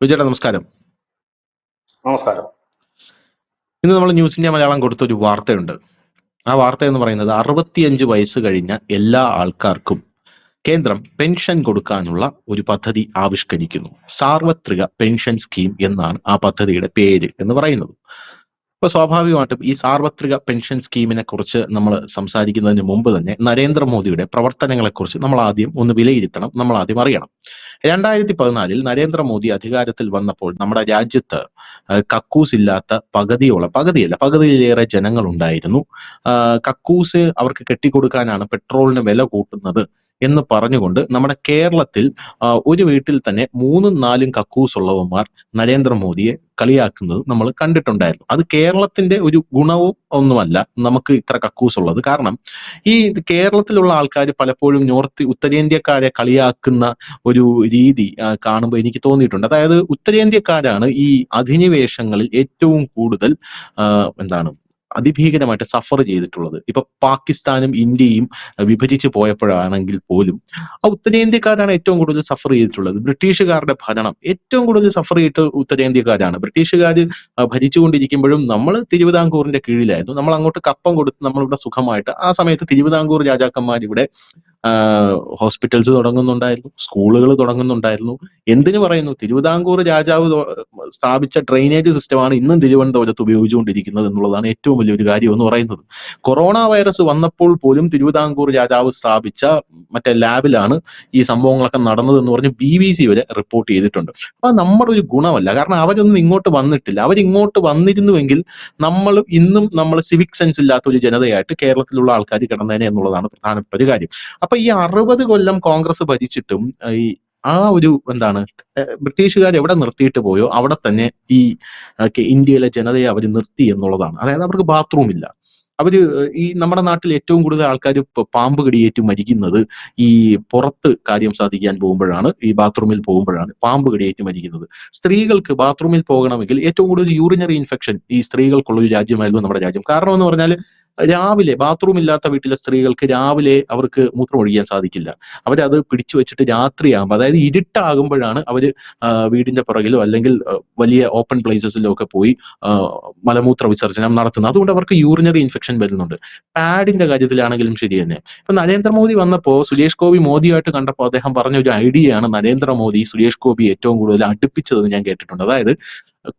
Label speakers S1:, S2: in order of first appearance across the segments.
S1: വിജയേട്ടാ നമസ്കാരം.
S2: നമസ്കാരം.
S1: ഇന്ന് നമ്മൾ ന്യൂസ് ഇന്ത്യ മലയാളം കൊടുത്തൊരു വാർത്തയുണ്ട്. ആ വാർത്ത എന്ന് പറയുന്നത് 65 വയസ്സ് കഴിഞ്ഞ എല്ലാ ആൾക്കാർക്കും കേന്ദ്രം പെൻഷൻ കൊടുക്കാനുള്ള ഒരു പദ്ധതി ആവിഷ്കരിക്കുന്നു. സാർവത്രിക പെൻഷൻ സ്കീം എന്നാണ് ആ പദ്ധതിയുടെ പേര് എന്ന് പറയുന്നത്. അപ്പൊ സ്വാഭാവികമായിട്ടും ഈ സാർവത്രിക പെൻഷൻ സ്കീമിനെ കുറിച്ച് നമ്മൾ സംസാരിക്കുന്നതിന് മുമ്പ് തന്നെ നരേന്ദ്രമോദിയുടെ പ്രവർത്തനങ്ങളെ കുറിച്ച് നമ്മൾ ആദ്യം ഒന്ന് വിലയിരുത്തണം, നമ്മൾ ആദ്യം അറിയണം. 2014 നരേന്ദ്രമോദി അധികാരത്തിൽ വന്നപ്പോൾ നമ്മുടെ രാജ്യത്ത് കക്കൂസ് ഇല്ലാത്ത പകുതിയിലേറെ ജനങ്ങൾ ഉണ്ടായിരുന്നു. കക്കൂസ് അവർക്ക് കെട്ടിക്കൊടുക്കാനാണ് പെട്രോളിന് വില കൂട്ടുന്നത് എന്ന് പറഞ്ഞുകൊണ്ട് നമ്മുടെ കേരളത്തിൽ ഒരു വീട്ടിൽ തന്നെ 3-4 കക്കൂസ് ഉള്ളവന്മാർ നരേന്ദ്രമോദിയെ കളിയാക്കുന്നത് നമ്മൾ കണ്ടിട്ടുണ്ടായിരുന്നു. അത് കേരളത്തിന്റെ ഒരു ഗുണവും ഒന്നുമല്ല നമുക്ക് ഇത്ര കക്കൂസ് ഉള്ളത്. കാരണം ഈ കേരളത്തിലുള്ള ആൾക്കാർ പലപ്പോഴും ഉത്തരേന്ത്യക്കാരെ കളിയാക്കുന്ന ഒരു രീതി കാണുമ്പോൾ എനിക്ക് തോന്നിയിട്ടുണ്ട്. അതായത് ഉത്തരേന്ത്യക്കാരാണ് ഈ അധിനിവേശങ്ങളിൽ ഏറ്റവും കൂടുതൽ അതിഭീകരമായിട്ട് സഫർ ചെയ്തിട്ടുള്ളത്. ഇപ്പൊ പാകിസ്ഥാനും ഇന്ത്യയും വിഭജിച്ചു പോയപ്പോഴാണെങ്കിൽ പോലും ആ ഉത്തരേന്ത്യക്കാരാണ് ഏറ്റവും കൂടുതൽ സഫർ ചെയ്തിട്ടുള്ളത്. ബ്രിട്ടീഷുകാരുടെ ഭരണം ഏറ്റവും കൂടുതൽ സഫർ ചെയ്തിട്ട് ഉത്തരേന്ത്യക്കാരാണ്. ബ്രിട്ടീഷുകാർ ഭരിച്ചുകൊണ്ടിരിക്കുമ്പോഴും നമ്മൾ തിരുവിതാംകൂറിന്റെ കീഴിലായിരുന്നു. നമ്മൾ അങ്ങോട്ട് കപ്പം കൊടുത്ത് നമ്മളിവിടെ സുഖമായിട്ട് ആ സമയത്ത് തിരുവിതാംകൂർ രാജാക്കന്മാർ ഇവിടെ ഹോസ്പിറ്റൽസ് തുടങ്ങുന്നുണ്ടായിരുന്നു, സ്കൂളുകൾ തുടങ്ങുന്നുണ്ടായിരുന്നു. എന്തിനു പറയുന്നു? തിരുവിതാംകൂർ രാജാവ് സ്ഥാപിച്ച ഡ്രെയിനേജ് സിസ്റ്റമാണ് ഇന്നും തിരുവനന്തപുരത്ത് ഉപയോഗിച്ചുകൊണ്ടിരിക്കുന്നത് എന്നുള്ളതാണ് ഏറ്റവും വലിയൊരു കാര്യം എന്ന് പറയുന്നത്. കൊറോണ വൈറസ് വന്നപ്പോൾ പോലും തിരുവിതാംകൂർ രാജാവ് സ്ഥാപിച്ച മറ്റേ ലാബിലാണ് ഈ സംഭവങ്ങളൊക്കെ നടന്നത് എന്ന് പറഞ്ഞ് BBC വരെ റിപ്പോർട്ട് ചെയ്തിട്ടുണ്ട്. അപ്പൊ നമ്മുടെ ഒരു ഗുണമല്ല. കാരണം അവരൊന്നും ഇങ്ങോട്ട് വന്നിട്ടില്ല. അവരിങ്ങോട്ട് വന്നിരുന്നുവെങ്കിൽ നമ്മൾ സിവിക് സെൻസ് ഇല്ലാത്ത ഒരു ജനതയായിട്ട് കേരളത്തിലുള്ള ആൾക്കാർ കിടന്നേനെ എന്നുള്ളതാണ് പ്രധാനപ്പെട്ട ഒരു കാര്യം. അപ്പൊ ഈ 60 കൊല്ലം കോൺഗ്രസ് ഭരിച്ചിട്ടും ഈ ആ ഒരു ബ്രിട്ടീഷുകാർ എവിടെ നിർത്തിയിട്ട് പോയോ അവിടെ തന്നെ ഈ ഇന്ത്യയിലെ ജനതയെ അവർ നിർത്തി എന്നുള്ളതാണ്. അതായത് അവർക്ക് ബാത്റൂം ഇല്ല. അവര് ഈ നമ്മുടെ നാട്ടിൽ ഏറ്റവും കൂടുതൽ ആൾക്കാർ പാമ്പ് കടിയേറ്റ് മരിക്കുന്നത് ഈ പുറത്ത് കാര്യം സാധിക്കാൻ പോകുമ്പോഴാണ്, ഈ ബാത്റൂമിൽ പോകുമ്പോഴാണ് പാമ്പ് കടിയേറ്റ് മരിക്കുന്നത്. സ്ത്രീകൾക്ക് ബാത്റൂമിൽ പോകണമെങ്കിൽ ഏറ്റവും കൂടുതൽ യൂറിനറി ഇൻഫെക്ഷൻ ഈ സ്ത്രീകൾക്കുള്ള ഒരു രാജ്യമായിരുന്നു നമ്മുടെ രാജ്യം. കാരണം എന്ന് പറഞ്ഞാൽ രാവിലെ ബാത്റൂം ഇല്ലാത്ത വീട്ടിലെ സ്ത്രീകൾക്ക് രാവിലെ അവർക്ക് മൂത്രമൊഴിക്കാൻ സാധിക്കില്ല. അവരത് പിടിച്ചു വെച്ചിട്ട് രാത്രിയാകുമ്പോൾ, അതായത് ഇരുട്ടാകുമ്പോഴാണ് അവര് വീടിന്റെ പുറകിലോ അല്ലെങ്കിൽ വലിയ ഓപ്പൺ പ്ലേസസിലോ ഒക്കെ പോയി മലമൂത്ര വിസർജനം നടത്തുന്നത്. അതുകൊണ്ട് അവർക്ക് യൂറിനറി ഇൻഫെക്ഷൻ വരുന്നുണ്ട്. പാഡിന്റെ കാര്യത്തിലാണെങ്കിലും ശരി തന്നെ. ഇപ്പൊ നരേന്ദ്രമോദി വന്നപ്പോ സുരേഷ് ഗോപി മോദിയായിട്ട് കണ്ടപ്പോൾ അദ്ദേഹം പറഞ്ഞ ഒരു ഐഡിയയാണ് നരേന്ദ്രമോദി സുരേഷ് ഗോപി ഏറ്റവും കൂടുതൽ അടുപ്പിച്ചതെന്ന് ഞാൻ കേട്ടിട്ടുണ്ട്. അതായത്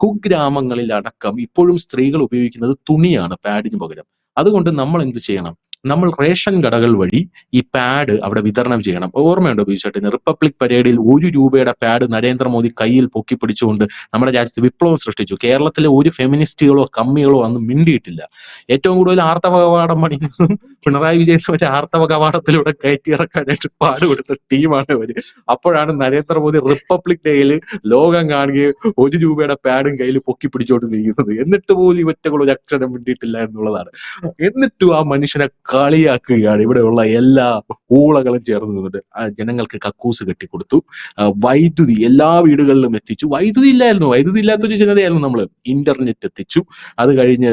S1: കുഗ്രാമങ്ങളിൽ അടക്കം ഇപ്പോഴും സ്ത്രീകൾ ഉപയോഗിക്കുന്നത് തുണിയാണ് പാഡിന് പകരം. അതുകൊണ്ട് നമ്മൾ എന്ത് ചെയ്യണം? നമ്മൾ റേഷൻ കടകൾ വഴി ഈ പാഡ് അവിടെ വിതരണം ചെയ്യണം. ഓർമ്മയുണ്ടോ ബിജുചേട്ടന്? റിപ്പബ്ലിക് പരേഡിൽ 1 രൂപയുടെ പാഡ് നരേന്ദ്രമോദി കയ്യിൽ പൊക്കി പിടിച്ചുകൊണ്ട് നമ്മുടെ രാജ്യത്ത് വിപ്ലവം സൃഷ്ടിച്ചു. കേരളത്തിലെ ഒരു ഫെമിനിസ്റ്റുകളോ കമ്മികളോ അന്ന് മിണ്ടിയിട്ടില്ല. ഏറ്റവും കൂടുതൽ ആർത്തവ കവാടം പണിയുന്നതും പിണറായി വിജയൻ ഒരു ആർത്തവ കവാടത്തിലൂടെ കയറ്റി ഇറക്കാനായിട്ട് പാടുപെടുത്ത ടീമാണ് അവര്. അപ്പോഴാണ് നരേന്ദ്രമോദി റിപ്പബ്ലിക് ഡേയിൽ ലോകം കാണുകയും 1 രൂപയുടെ പാഡും കയ്യിൽ പൊക്കി പിടിച്ചോണ്ട് നീങ്ങുന്നത്. എന്നിട്ട് പോലും ഇവറ്റകൾ ഒരു അക്ഷരം മിണ്ടിയിട്ടില്ല എന്നുള്ളതാണ്. എന്നിട്ടും ആ മനുഷ്യനെ കളിയാക്കുകയാണ് ഇവിടെയുള്ള എല്ലാ ഊളകളും ചേർന്ന് നിന്നിട്ട്. ജനങ്ങൾക്ക് കക്കൂസ് കെട്ടിക്കൊടുത്തു, വൈദ്യുതി എല്ലാ വീടുകളിലും എത്തിച്ചു. വൈദ്യുതി ഇല്ലാത്തൊരു ജനതയായിരുന്നു നമ്മള്. ഇന്റർനെറ്റ് എത്തിച്ചു, അത് കഴിഞ്ഞ്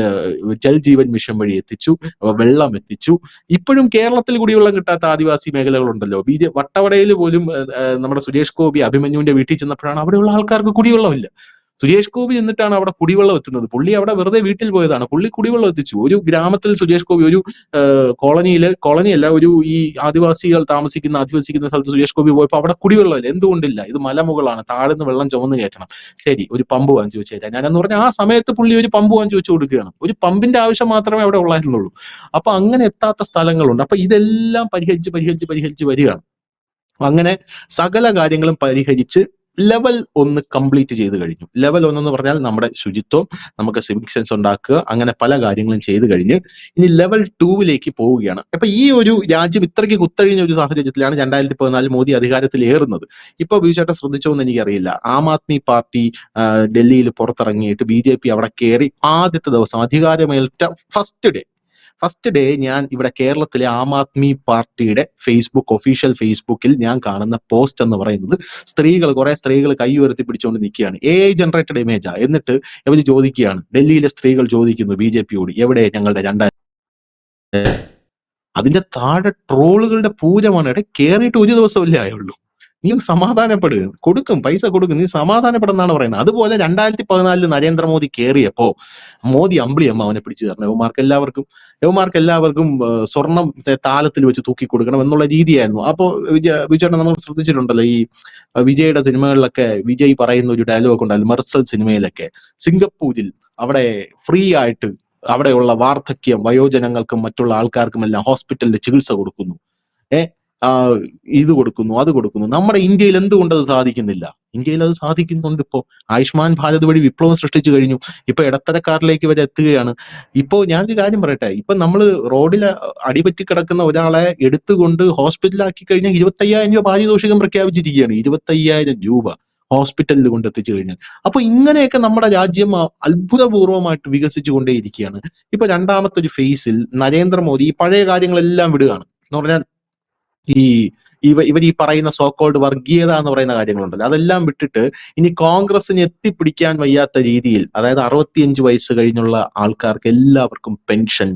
S1: ജൽ ജീവൻ മിഷൻ വഴി എത്തിച്ചു, വെള്ളം എത്തിച്ചു. ഇപ്പോഴും കേരളത്തിൽ കുടിവെള്ളം കിട്ടാത്ത ആദിവാസി മേഖലകളുണ്ടല്ലോ. വട്ടവടയിൽ പോലും നമ്മുടെ സുരേഷ് ഗോപി അഭിമന്യുവിന്റെ വീട്ടിൽ ചെന്നപ്പോഴാണ് അവിടെയുള്ള ആൾക്കാർക്ക് കുടിവെള്ളമില്ല. സുരേഷ് ഗോപി എന്നിട്ടാണ് അവിടെ കുടിവെള്ളം എത്തുന്നത്. പുള്ളി അവിടെ വെറുതെ വീട്ടിൽ പോയതാണ്, പുള്ളി കുടിവെള്ളം എത്തിച്ചു. ഒരു ഗ്രാമത്തിൽ സുരേഷ് ഗോപി ഒരു കോളനിയല്ല, ഒരു ഈ ആദിവാസികൾ താമസിക്കുന്ന സ്ഥലത്ത് സുരേഷ് ഗോപി പോയപ്പോൾ അവിടെ കുടിവെള്ളമില്ല. എന്തുകൊണ്ടില്ല? ഇത് മലമുകളാണ്, താഴ്ന്ന് വെള്ളം ചുമന്ന് കയറ്റണം. ശരി, ഒരു പമ്പ് വാങ്ങിച്ചു വെച്ച് തരാം ഞാനെന്ന് പറഞ്ഞാൽ ആ സമയത്ത് പുള്ളി ഒരു പമ്പ് വാങ്ങിച്ചു വെച്ച് കൊടുക്കുകയാണ്. ഒരു പമ്പിന്റെ ആവശ്യം മാത്രമേ അവിടെ ഉള്ളായിരുന്നുള്ളൂ. അപ്പൊ അങ്ങനെ എത്താത്ത സ്ഥലങ്ങളുണ്ട്. അപ്പൊ ഇതെല്ലാം പരിഹരിച്ച് വരികയാണ്. അങ്ങനെ സകല കാര്യങ്ങളും പരിഹരിച്ച് ലെവൽ 1 കംപ്ലീറ്റ് ചെയ്ത് കഴിഞ്ഞു. ലെവൽ 1 എന്ന് പറഞ്ഞാൽ നമ്മുടെ ശുചിത്വം, നമുക്ക് സിവിക് സെൻസ് ഉണ്ടാക്കുക, അങ്ങനെ പല കാര്യങ്ങളും ചെയ്ത് കഴിഞ്ഞ് ഇനി ലെവൽ 2 പോവുകയാണ്. അപ്പൊ ഈ ഒരു രാജ്യം ഇത്രയ്ക്ക് കുത്തഴിഞ്ഞ ഒരു സാഹചര്യത്തിലാണ് 2014 മോദി അധികാരത്തിൽ ഏറുന്നത്. ഇപ്പൊ ബിജുചേട്ടൻ ശ്രദ്ധിച്ചോ എന്ന് എനിക്കറിയില്ല. ആം ആദ്മി പാർട്ടി ഡൽഹിയിൽ പുറത്തിറങ്ങിയിട്ട് BJP അവിടെ കയറി ആദ്യത്തെ ദിവസം അധികാരമേറ്റ ഫസ്റ്റ് ഡേ ഞാൻ ഇവിടെ കേരളത്തിലെ ആം ആദ്മി പാർട്ടിയുടെ ഒഫീഷ്യൽ ഫേസ്ബുക്കിൽ ഞാൻ കാണുന്ന പോസ്റ്റ് എന്ന് പറയുന്നത് കുറെ സ്ത്രീകൾ കൈ ഉയർത്തി പിടിച്ചുകൊണ്ട് നിൽക്കുകയാണ്. AI ജനറേറ്റഡ് ഇമേജാ. എന്നിട്ട് ഇവർ ചോദിക്കുകയാണ്, ഡൽഹിയിലെ സ്ത്രീകൾ ചോദിക്കുന്നു BJPയോട്, എവിടെ ഞങ്ങളുടെ 2000? അതിന്റെ താഴെ ട്രോളുകളുടെ പൂരമാണ്. കേറിയിട്ട് ഒരു ദിവസമല്ലേ ആയുള്ളൂ. നീ സമാധാനപ്പെടുക, കൊടുക്കും, പൈസ കൊടുക്കും, നീ സമാധാനപ്പെടുന്നാണ് പറയുന്നത്. അതുപോലെ 2014 നരേന്ദ്രമോദി കയറിയപ്പോ മോദി അമ്പിളിയമ്മ അവനെ പിടിച്ചു തരണം, യവന്മാർക്ക് എല്ലാവർക്കും സ്വർണം താലത്തിൽ വെച്ച് തൂക്കി കൊടുക്കണം എന്നുള്ള രീതിയായിരുന്നു. അപ്പോ വിജയേട്ടൻ നമ്മൾ ശ്രദ്ധിച്ചിട്ടുണ്ടല്ലോ, ഈ വിജയുടെ സിനിമകളിലൊക്കെ വിജയ് പറയുന്ന ഒരു ഡയലോഗ് ഉണ്ടായിരുന്നു, മെർസൽ സിനിമയിലൊക്കെ, സിംഗപ്പൂരിൽ അവിടെ ഫ്രീ ആയിട്ട് അവിടെയുള്ള വാർദ്ധക്യം വയോജനങ്ങൾക്കും മറ്റുള്ള ആൾക്കാർക്കും എല്ലാം ഹോസ്പിറ്റലിൽ ചികിത്സ കൊടുക്കുന്നു, ആ ഇത് കൊടുക്കുന്നു, അത് കൊടുക്കുന്നു. നമ്മുടെ ഇന്ത്യയിൽ എന്തുകൊണ്ട് അത് സാധിക്കുന്നില്ല? ഇന്ത്യയിൽ അത് സാധിക്കുന്നുണ്ട്. ഇപ്പോ ആയുഷ്മാൻ ഭാരത് വഴി വിപ്ലവം സൃഷ്ടിച്ചു കഴിഞ്ഞു. ഇപ്പൊ ഇടത്തരക്കാരിലേക്ക് വരെ എത്തുകയാണ്. ഇപ്പോ ഞാനൊരു കാര്യം പറയട്ടെ, ഇപ്പൊ നമ്മൾ റോഡിൽ അടിപറ്റി കിടക്കുന്ന ഒരാളെ എടുത്തുകൊണ്ട് ഹോസ്പിറ്റലാക്കി കഴിഞ്ഞാൽ 25,000 രൂപ പാരിതോഷികം പ്രഖ്യാപിച്ചിരിക്കുകയാണ്. 25,000 രൂപ ഹോസ്പിറ്റലിൽ കൊണ്ടെത്തിച്ചു കഴിഞ്ഞാൽ. അപ്പൊ ഇങ്ങനെയൊക്കെ നമ്മുടെ രാജ്യം അത്ഭുതപൂർവമായിട്ട് വികസിച്ചു കൊണ്ടേയിരിക്കുകയാണ്. ഇപ്പൊ രണ്ടാമത്തെ ഒരു ഫേസിൽ നരേന്ദ്രമോദി ഈ പഴയ കാര്യങ്ങളെല്ലാം വിടുകയാണ്. എന്ന് പറഞ്ഞാൽ ഇവർ ഈ പറയുന്ന സോക്കോൾഡ് വർഗീയത എന്ന് പറയുന്ന കാര്യങ്ങളുണ്ടല്ലോ, അതെല്ലാം വിട്ടിട്ട് ഇനി കോൺഗ്രസിന് എത്തിപ്പിടിക്കാൻ വയ്യാത്ത രീതിയിൽ, അതായത് 65 വയസ്സ് കഴിഞ്ഞുള്ള ആൾക്കാർക്ക് എല്ലാവർക്കും പെൻഷൻ,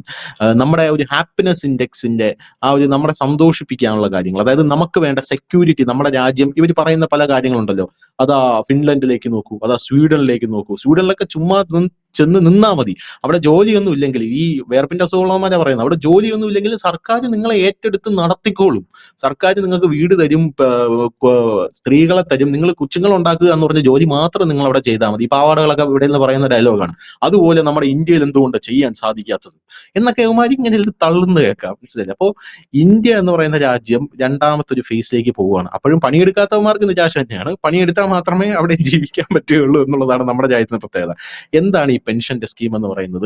S1: നമ്മുടെ ഒരു ഹാപ്പിനെസ് ഇൻഡെക്സിന്റെ ആ ഒരു നമ്മളെ സന്തോഷിപ്പിക്കാനുള്ള കാര്യങ്ങൾ, അതായത് നമുക്ക് വേണ്ട സെക്യൂരിറ്റി, നമ്മുടെ രാജ്യം, ഇവർ പറയുന്ന പല കാര്യങ്ങളുണ്ടല്ലോ, അതാ ഫിൻലൻഡിലേക്ക് നോക്കൂ, അതാ സ്വീഡനിലേക്ക് നോക്കൂ. സ്വീഡനിലൊക്കെ ചുമ്മാ ചെന്ന് നിന്നാ മതി, അവിടെ ജോലിയൊന്നും ഇല്ലെങ്കിൽ, ഈ വേർപ്പിന്റെ അസുഖമുള്ളവന്മാരാ പറയുന്നത്, അവിടെ ജോലിയൊന്നും ഇല്ലെങ്കിൽ സർക്കാർ നിങ്ങളെ ഏറ്റെടുത്ത് നടത്തിക്കോളും. സർക്കാർ നിങ്ങൾക്ക് വീട് തരും, സ്ത്രീകളെ തരും, നിങ്ങൾ കൊച്ചുങ്ങൾ ഉണ്ടാക്കുക എന്ന് പറഞ്ഞ ജോലി മാത്രം നിങ്ങൾ അവിടെ ചെയ്താൽ മതി. പാവാടകളൊക്കെ ഇവിടെ നിന്ന് പറയുന്ന ഡയലോഗാണ്. അതുപോലെ നമ്മുടെ ഇന്ത്യയിൽ എന്തുകൊണ്ട് ചെയ്യാൻ സാധിക്കാത്തത് എന്നൊക്കെ ഇവന്മാർ ഇങ്ങനെ തള്ളുന്ന കേൾക്കാം, മനസ്സിലായില്ല? അപ്പോ ഇന്ത്യ എന്ന് പറയുന്ന രാജ്യം രണ്ടാമത്തെ ഒരു ഫേസിലേക്ക് പോവുകയാണ്. അപ്പോഴും പണിയെടുക്കാത്തവന്മാർക്ക് നിരാശ തന്നെയാണ്. പണിയെടുത്താൽ മാത്രമേ അവിടെ ജീവിക്കാൻ പറ്റുകയുള്ളൂ എന്നുള്ളതാണ് നമ്മുടെ രാജ്യത്തിന്റെ പ്രത്യേകത. എന്താണ് ഈ പെൻഷന്റെ സ്കീം എന്ന് പറയുന്നത്?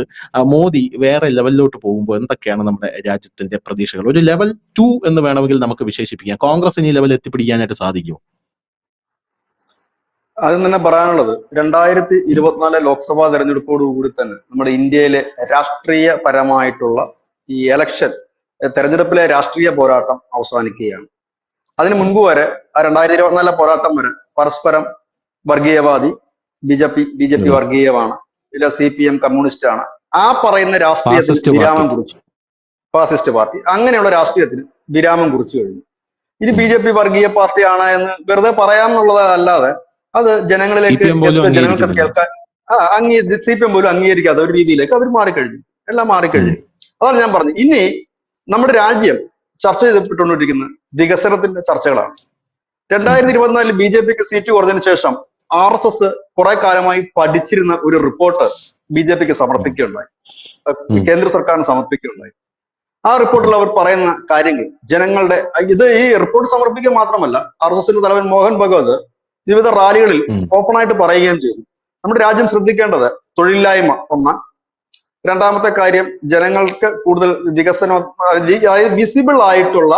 S1: മോദി വേറെ ലെവലിലോട്ട് പോകുമ്പോൾ എന്തൊക്കെയാണ് നമ്മുടെ രാജ്യത്തിന്റെ പ്രതീക്ഷകൾ? ഒരു ലെവൽ 2 എന്ന് വേണമെങ്കിൽ നമുക്ക് വിശേഷിപ്പിക്കാം. കോൺഗ്രസിന് ഈ ലെവൽ എത്തിപ്പിടിക്കാനായിട്ട് സാധിക്കുമോ?
S2: ആദ്യം തന്നെ പറയാനുള്ളത്, 2024 ലോക്സഭാ തെരഞ്ഞെടുപ്പോടുകൂടി തന്നെ നമ്മുടെ ഇന്ത്യയിലെ രാഷ്ട്രീയപരമായിട്ടുള്ള ഈ എലക്ഷൻ തെരഞ്ഞെടുപ്പിലെ രാഷ്ട്രീയ പോരാട്ടം അവസാനിക്കുകയാണ്. അതിന് മുൻപ് വരെ ആ 2024 പോരാട്ടം വരെ പരസ്പരം വർഗീയവാദി, ബി ജെ പി വർഗീയമാണ്, ഇല്ല CPM കമ്മ്യൂണിസ്റ്റ് ആണ്, ആ പറയുന്ന രാഷ്ട്രീയത്തിന് വിരാമം കുറിച്ചു. ഫാസിസ്റ്റ് പാർട്ടി, അങ്ങനെയുള്ള രാഷ്ട്രീയത്തിന് വിരാമം കുറിച്ചു കഴിഞ്ഞു. ഇനി BJP വർഗീയ പാർട്ടിയാണ് എന്ന് വെറുതെ പറയാമെന്നുള്ളതല്ലാതെ അത് ജനങ്ങളിലേക്ക് ജനങ്ങൾക്ക് കേൾക്കാൻ CPM പോലും അംഗീകരിക്കാത്ത ഒരു രീതിയിലേക്ക് അവർ മാറിക്കഴിഞ്ഞു, എല്ലാം മാറിക്കഴിഞ്ഞു. അതാണ് ഞാൻ പറഞ്ഞത്. ഇനി നമ്മുടെ രാജ്യം ചർച്ച ചെയ്യപ്പെട്ടുകൊണ്ടിരിക്കുന്ന വികസനത്തിന്റെ ചർച്ചകളാണ്. 2024 BJPക്ക് സീറ്റ് കുറഞ്ഞതിന് ശേഷം RSS കുറെ കാലമായി പഠിച്ചിരുന്ന ഒരു റിപ്പോർട്ട് BJPക്ക് സമർപ്പിക്കുകയുണ്ടായി, കേന്ദ്ര സർക്കാരിന് സമർപ്പിക്കുകയുണ്ടായി. ആ റിപ്പോർട്ടിൽ അവർ പറയുന്ന കാര്യങ്ങൾ ജനങ്ങളുടെ, ഈ റിപ്പോർട്ട് സമർപ്പിക്കുക മാത്രമല്ല, RSSന്റെ തലവൻ മോഹൻ ഭഗവത് വിവിധ റാലികളിൽ ഓപ്പണായിട്ട് പറയുകയും ചെയ്തു. നമ്മുടെ രാജ്യം ശ്രദ്ധിക്കേണ്ടത് തൊഴിലില്ലായ്മ ഒന്ന്, രണ്ടാമത്തെ കാര്യം ജനങ്ങൾക്ക് കൂടുതൽ വികസനം, അതായത് വിസിബിൾ ആയിട്ടുള്ള